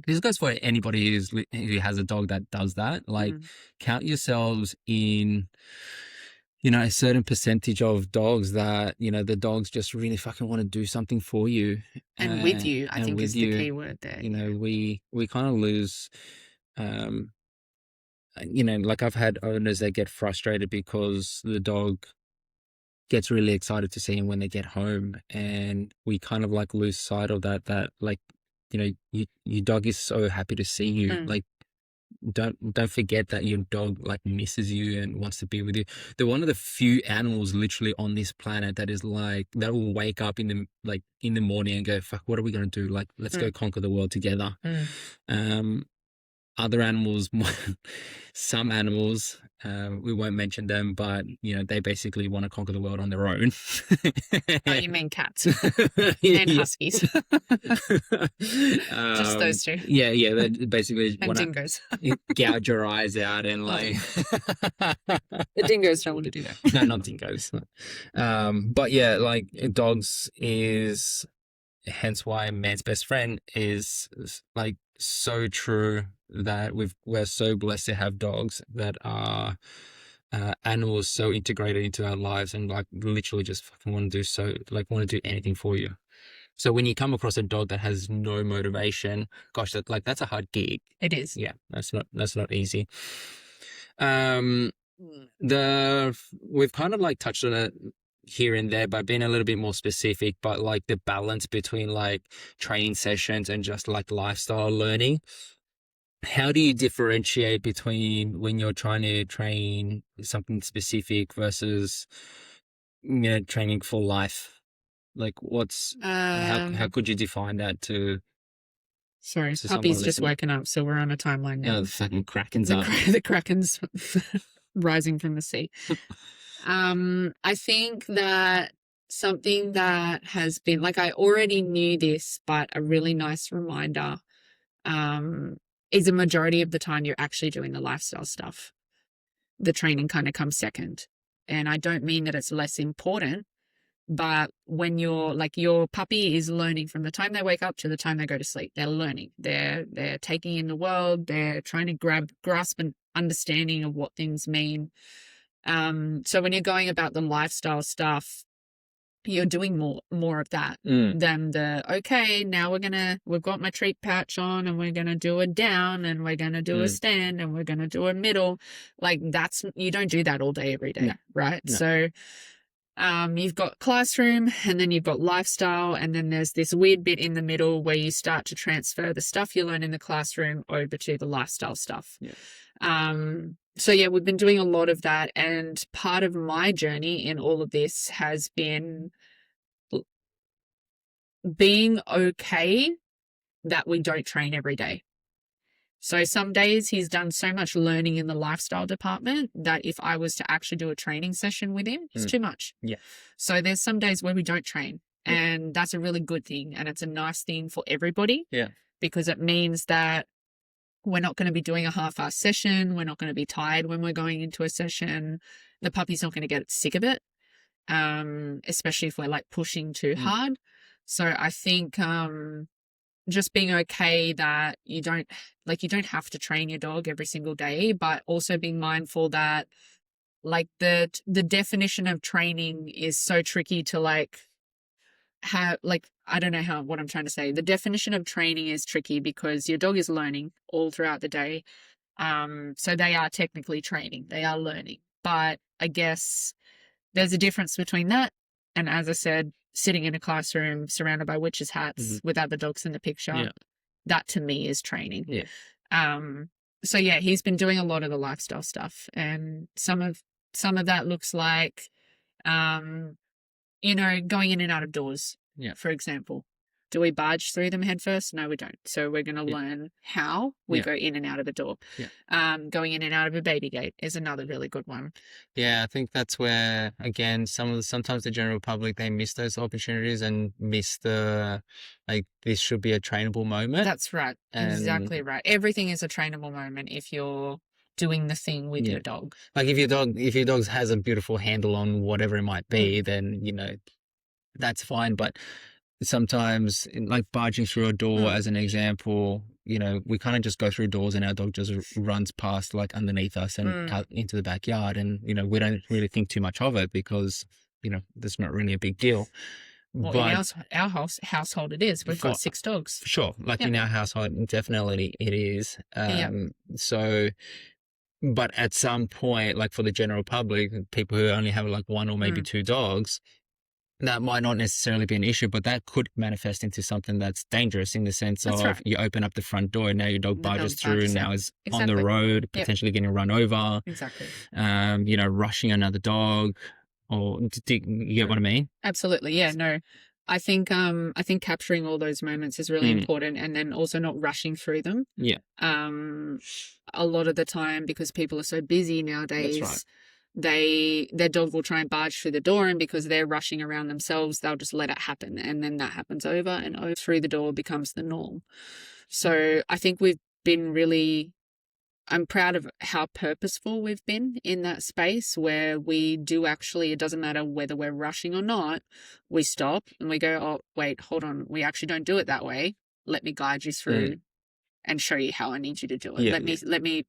This goes for anybody who has a dog that does that. Like, count yourselves in, you know, a certain percentage of dogs that, you know, the dogs just really fucking want to do something for you. And with you, I think is the key word there. You know, we kind of lose, you know, like I've had owners that get frustrated because the dog gets really excited to see him when they get home, and we kind of like lose sight of that like, you know, your dog is so happy to see you. Like, don't forget that your dog like misses you and wants to be with you. They're one of the few animals literally on this planet that is like, that will wake up in the morning and go, fuck, what are we going to do? Like, let's go conquer the world together. Other animals, some animals, we won't mention them, but, you know, they basically want to conquer the world on their own. Oh, you mean cats and huskies? Just those two. Yeah, they basically and dingoes. gouge your eyes out and like. The dingoes don't want to do that. No, not dingoes. But yeah, like dogs is, hence why man's best friend is like so true, that we're so blessed to have dogs that are animals so integrated into our lives and like literally just fucking want to do anything for you. So when you come across a dog that has no motivation, gosh, that's a hard gig. It is. Yeah, that's not easy. We've kind of like touched on it here and there by being a little bit more specific, but like the balance between like training sessions and just like lifestyle learning. How do you differentiate between when you're trying to train something specific versus, you know, training for life? Like how could you define that to? Sorry, puppy's just woken up, so we're on a timeline now. Oh, the fucking Kraken's up. The Kraken's rising from the sea. I think that something that has been, like, I already knew this, but a really nice reminder, is a majority of the time you're actually doing the lifestyle stuff. The training kind of comes second. And I don't mean that it's less important, but when you're like, your puppy is learning from the time they wake up to the time they go to sleep. They're learning. They're taking in the world. They're trying to grasp an understanding of what things mean. So when you're going about the lifestyle stuff, you're doing more of that than okay, now we've got my treat pouch on and we're gonna do a down and we're gonna do a stand and we're gonna do a middle. Like, you don't do that all day every day, right? No. So you've got classroom and then you've got lifestyle, and then there's this weird bit in the middle where you start to transfer the stuff you learn in the classroom over to the lifestyle stuff. So yeah, we've been doing a lot of that, and part of my journey in all of this has been being okay that we don't train every day. So some days he's done so much learning in the lifestyle department that if I was to actually do a training session with him, it's too much. Yeah. So there's some days where we don't train, and that's a really good thing, and it's a nice thing for everybody. Yeah. Because it means that we're not going to be doing a half-assed session. We're not going to be tired when we're going into a session. The puppy's not going to get sick of it, especially if we're like pushing too hard. So I think just being okay that you don't have to train your dog every single day, but also being mindful that like the definition of training is so tricky to like have, like, I don't know what I'm trying to say. The definition of training is tricky because your dog is learning all throughout the day. So they are technically training, they are learning. But I guess there's a difference between that and, as I said, sitting in a classroom surrounded by witches' hats with other dogs in the picture. Yeah. That to me is training. Yeah. So yeah, he's been doing a lot of the lifestyle stuff, and some of that looks like, you know, going in and out of doors, for example. Do we barge through them head first? No, we don't. So we're going to learn how we go in and out of a door. Going in and out of a baby gate is another really good one. Yeah, I think that's where, again, sometimes the general public, they miss those opportunities and miss this should be a trainable moment. That's right. Exactly right. Everything is a trainable moment if you're doing the thing with your dog. Like if your dog has a beautiful handle on whatever it might be, then, that's fine. But sometimes, like barging through a door as an example, we kind of just go through doors and our dog just runs past like underneath us and out into the backyard, and we don't really think too much of it because that's not really a big deal. Well, but in our household it is. We've got 6 dogs. For sure. Like in our household, definitely it is. So, but at some point, like for the general public, people who only have like 1 or maybe 2 dogs, that might not necessarily be an issue, but that could manifest into something that's dangerous in the sense of you open up the front door and now your dog barges through and now is on the road, potentially getting run over. Exactly. Rushing another dog, or do you get what I mean? Absolutely. Yeah, no. I think capturing all those moments is really important, and then also not rushing through them. Yeah. A lot of the time, because people are so busy nowadays, that's right. their dog will try and barge through the door, and because they're rushing around themselves, they'll just let it happen, and then that happens over and over through the door becomes the norm. So I think I'm proud of how purposeful we've been in that space where we do actually, it doesn't matter whether we're rushing or not, we stop and we go, oh, wait, hold on, we actually don't do it that way. Let me guide you through and show you how I need you to do it.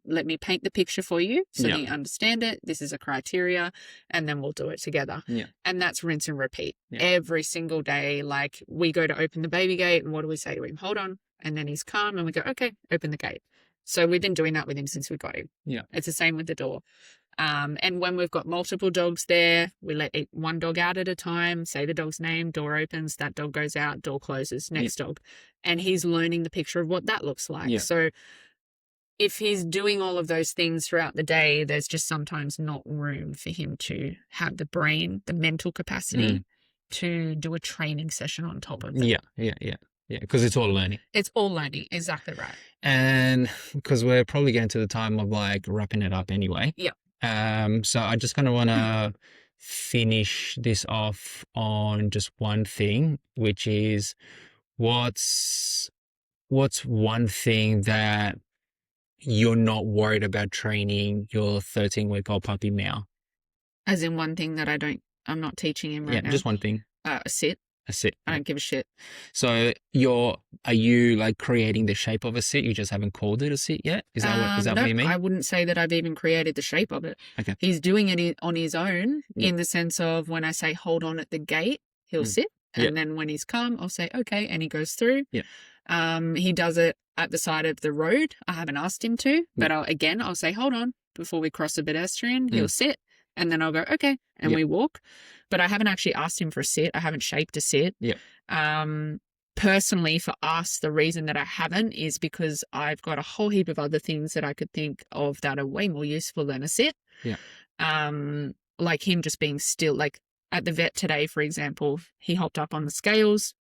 Let me paint the picture for you so that you understand it. This is a criteria, and then we'll do it together. Yeah. And that's rinse and repeat every single day. Like we go to open the baby gate, and what do we say to him? Hold on. And then he's calm and we go, okay, open the gate. So we've been doing that with him since we got him. Yeah. It's the same with the door. And when we've got multiple dogs there, we let one dog out at a time, say the dog's name, door opens, that dog goes out, door closes, next dog. And he's learning the picture of what that looks like. Yeah. So if he's doing all of those things throughout the day, there's just sometimes not room for him to have the brain, the mental capacity to do a training session on top of that. Yeah, because it's all learning. It's all learning. Exactly right. And because we're probably getting to the time of like wrapping it up anyway. Yeah. So I just kind of want to finish this off on just one thing, which is what's one thing that you're not worried about training your 13-week-old puppy Meow? As in one thing that I'm not teaching him right now. Yeah, just one thing. A sit. A sit. I don't give a shit. So are you like creating the shape of a sit? You just haven't called it a sit yet? Is that what you mean? I wouldn't say that I've even created the shape of it. Okay. He's doing it on his own in the sense of when I say hold on at the gate, he'll sit. And then when he's calm, I'll say, okay. And he goes through. Yeah. He does it at the side of the road. I haven't asked him to, but I'll say, hold on before we cross a pedestrian. He'll sit. And then I'll go, okay. And we walk. But I haven't actually asked him for a sit. I haven't shaped a sit. Yeah. Personally, for us, the reason that I haven't is because I've got a whole heap of other things that I could think of that are way more useful than a sit. Yeah. Like him just being still. Like at the vet today, for example, he hopped up on the scales,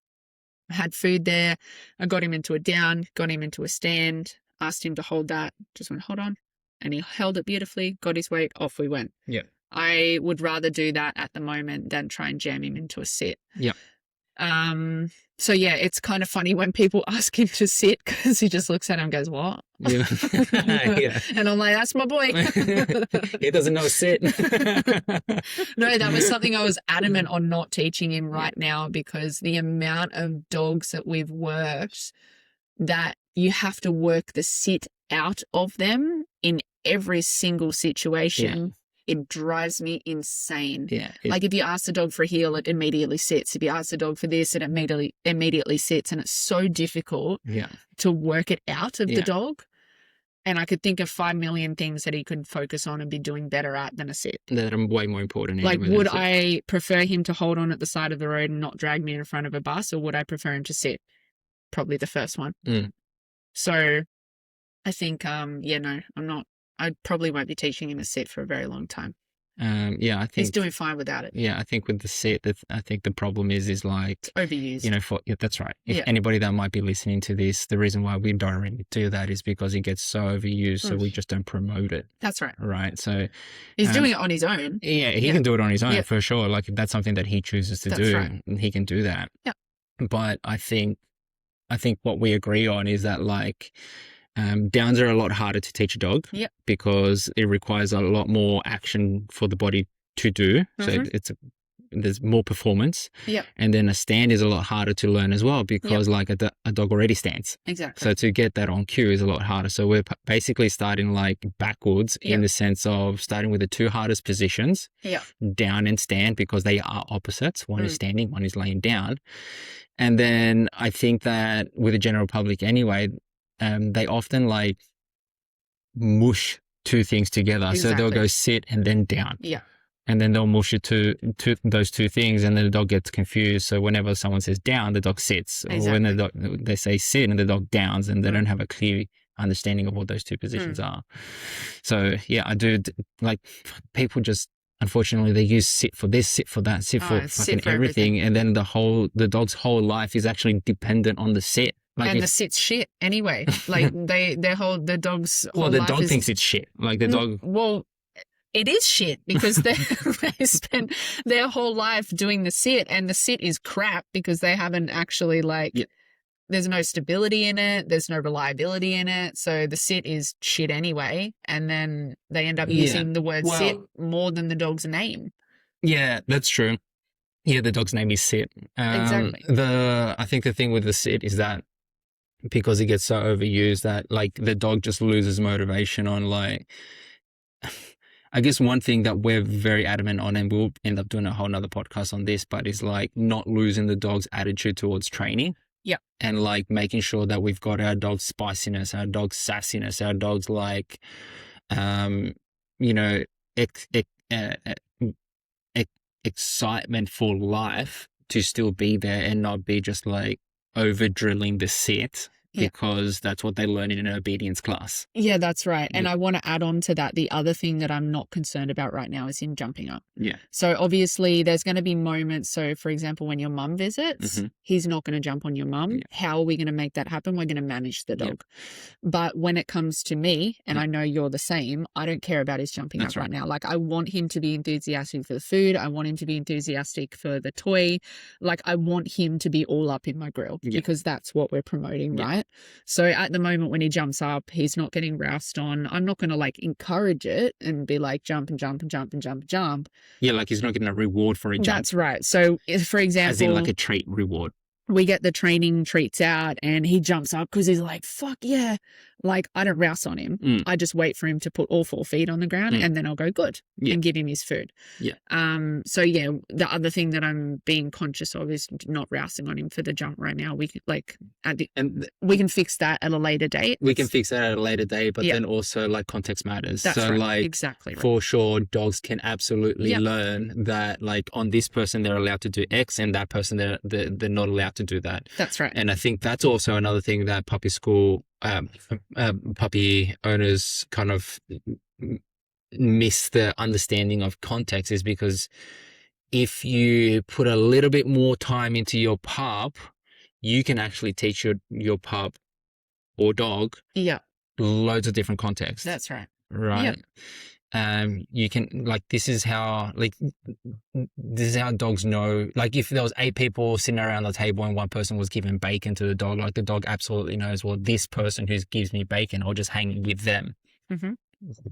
had food there. I got him into a down, got him into a stand, asked him to hold that, just went, hold on. And he held it beautifully, got his weight, off we went. Yeah. I would rather do that at the moment than try and jam him into a sit. Yeah. So yeah, it's kind of funny when people ask him to sit because he just looks at him and goes, what? Yeah. Yeah. And I'm like, that's my boy. He doesn't know sit. No, that was something I was adamant on not teaching him right now, because the amount of dogs that we've worked that you have to work the sit out of them in every single situation. It drives me insane. Yeah. Like if you ask the dog for a heel, it immediately sits. If you ask the dog for this, it immediately sits. And it's so difficult to work it out of the dog. And I could think of 5 million things that he could focus on and be doing better at than a sit. That are way more important. Like, would I prefer him to hold on at the side of the road and not drag me in front of a bus, or would I prefer him to sit? Probably the first one. So I think, no, I'm not. I probably won't be teaching him a sit for a very long time. Yeah, I He's think. doing fine without it. Yeah, I think with the sit, I think the problem is like, Overused. you know, yeah, that's right. If Yeah. anybody that might be listening to this, the reason why we don't really do that is because it gets so overused, so we just don't promote it. That's right. Right. So he's doing it on his own. yeah, he can do it on his own Yeah. for sure. Like if that's something that he chooses to do, right. he can do that. Yeah. But I think what we agree on is that like downs are a lot harder to teach a dog. Yeah. Because it requires a lot more action for the body to do. So there's more performance. Yeah. And then a stand is a lot harder to learn as well because like a dog already stands. Exactly. So to get that on cue is a lot harder. So we're basically starting like backwards in the sense of starting with the two hardest positions, down and stand, because they are opposites. One is standing, one is laying down. And then I think that with the general public anyway, they often like mush two things together. Exactly. So they'll go sit and then down. Yeah. And then they'll mush it to those two things, and then the dog gets confused. So whenever someone says down, the dog sits. Exactly. Or when they say sit and the dog downs, and they don't have a clear understanding of what those two positions are. So yeah, I do like people just, unfortunately, they use sit for this, sit for that, sit for fucking everything. And then the dog's whole life is actually dependent on the sit. Like and the sit's shit anyway. Like the dog's whole the life dog thinks it's shit. Like the dog. Well, it is shit because they spent their whole life doing the sit, and the sit is crap because they haven't actually there's no stability in it. There's no reliability in it. So the sit is shit anyway. And then they end up using the word sit more than the dog's name. Yeah, that's true. Yeah, the dog's name is Sit. Exactly. I think the thing with the Sit is that because it gets so overused that like the dog just loses motivation on like, I guess one thing that we're very adamant on, and we'll end up doing a whole nother podcast on this, but is like not losing the dog's attitude towards training. Yeah. And like making sure that we've got our dog's spiciness, our dog's sassiness, our dog's like, you know, excitement for life to still be there and not be just like over drilling the sit. Because that's what they learn in an obedience class. Yeah, that's right. And I want to add on to that. The other thing that I'm not concerned about right now is him jumping up. Yeah. So obviously there's going to be moments. So for example, when your mum visits, he's not going to jump on your mum. Yeah. How are we going to make that happen? We're going to manage the dog. But when it comes to me, and I know you're the same, I don't care about his jumping up right now. Like I want him to be enthusiastic for the food. I want him to be enthusiastic for the toy. Like I want him to be all up in my grill because that's what we're promoting, right? So at the moment when he jumps up, he's not getting roused on. I'm not going to like encourage it and be like jump and jump and jump and jump and jump. Yeah, like he's not getting a reward for a jump. That's right. So if, for example, as in like a treat reward. We get the training treats out and he jumps up because he's like, fuck yeah. Like I don't rouse on him. I just wait for him to put all 4 feet on the ground and then I'll go good and give him his food. Yeah. So yeah, the other thing that I'm being conscious of is not rousing on him for the jump right now. We could like we can fix that at a later date. We can fix that at a later date, but then also like context matters. That's so right. Like exactly right. For sure, dogs can absolutely learn that like on this person they're allowed to do X and that person they're not allowed to do that. That's right. And I think that's also another thing that puppy school puppy owners kind of miss the understanding of context is because if you put a little bit more time into your pup, you can actually teach your pup or dog loads of different contexts. That's right. Right. You can like this is how dogs know, like if there was 8 people sitting around the table and one person was giving bacon to the dog, like the dog absolutely knows, well, this person who gives me bacon, I'll just hang with them.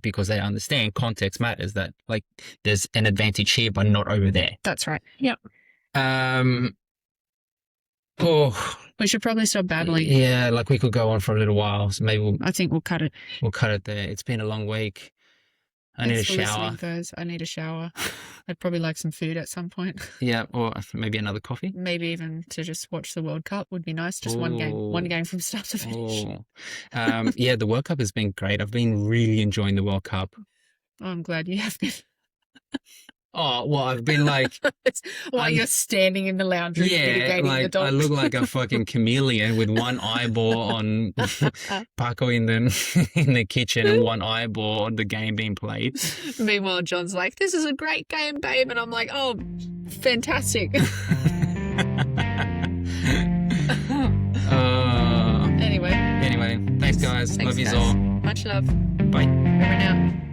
Because they understand context matters, that like there's an advantage here but not over there. That's right. Yep. We should probably stop babbling. Yeah, like we could go on for a little while, so maybe I think we'll cut it. We'll cut it there. It's been a long week. I need a shower. Guys. I need a shower. I'd probably like some food at some point. Yeah, or maybe another coffee. Maybe even to just watch the World Cup would be nice. Just one game from start to finish. Yeah, the World Cup has been great. I've been really enjoying the World Cup. Oh, I'm glad you have been. Oh, well, I've been like, While you're standing in the lounge room mitigating the like dogs. I look like a fucking chameleon with one eyeball on Paco in the kitchen and one eyeball on the game being played. Meanwhile, John's like, "This is a great game, babe," and I'm like, "Oh, fantastic." Anyway, Anyway, thanks guys. Thanks, Love you guys. all. Much love. Bye. Over and out.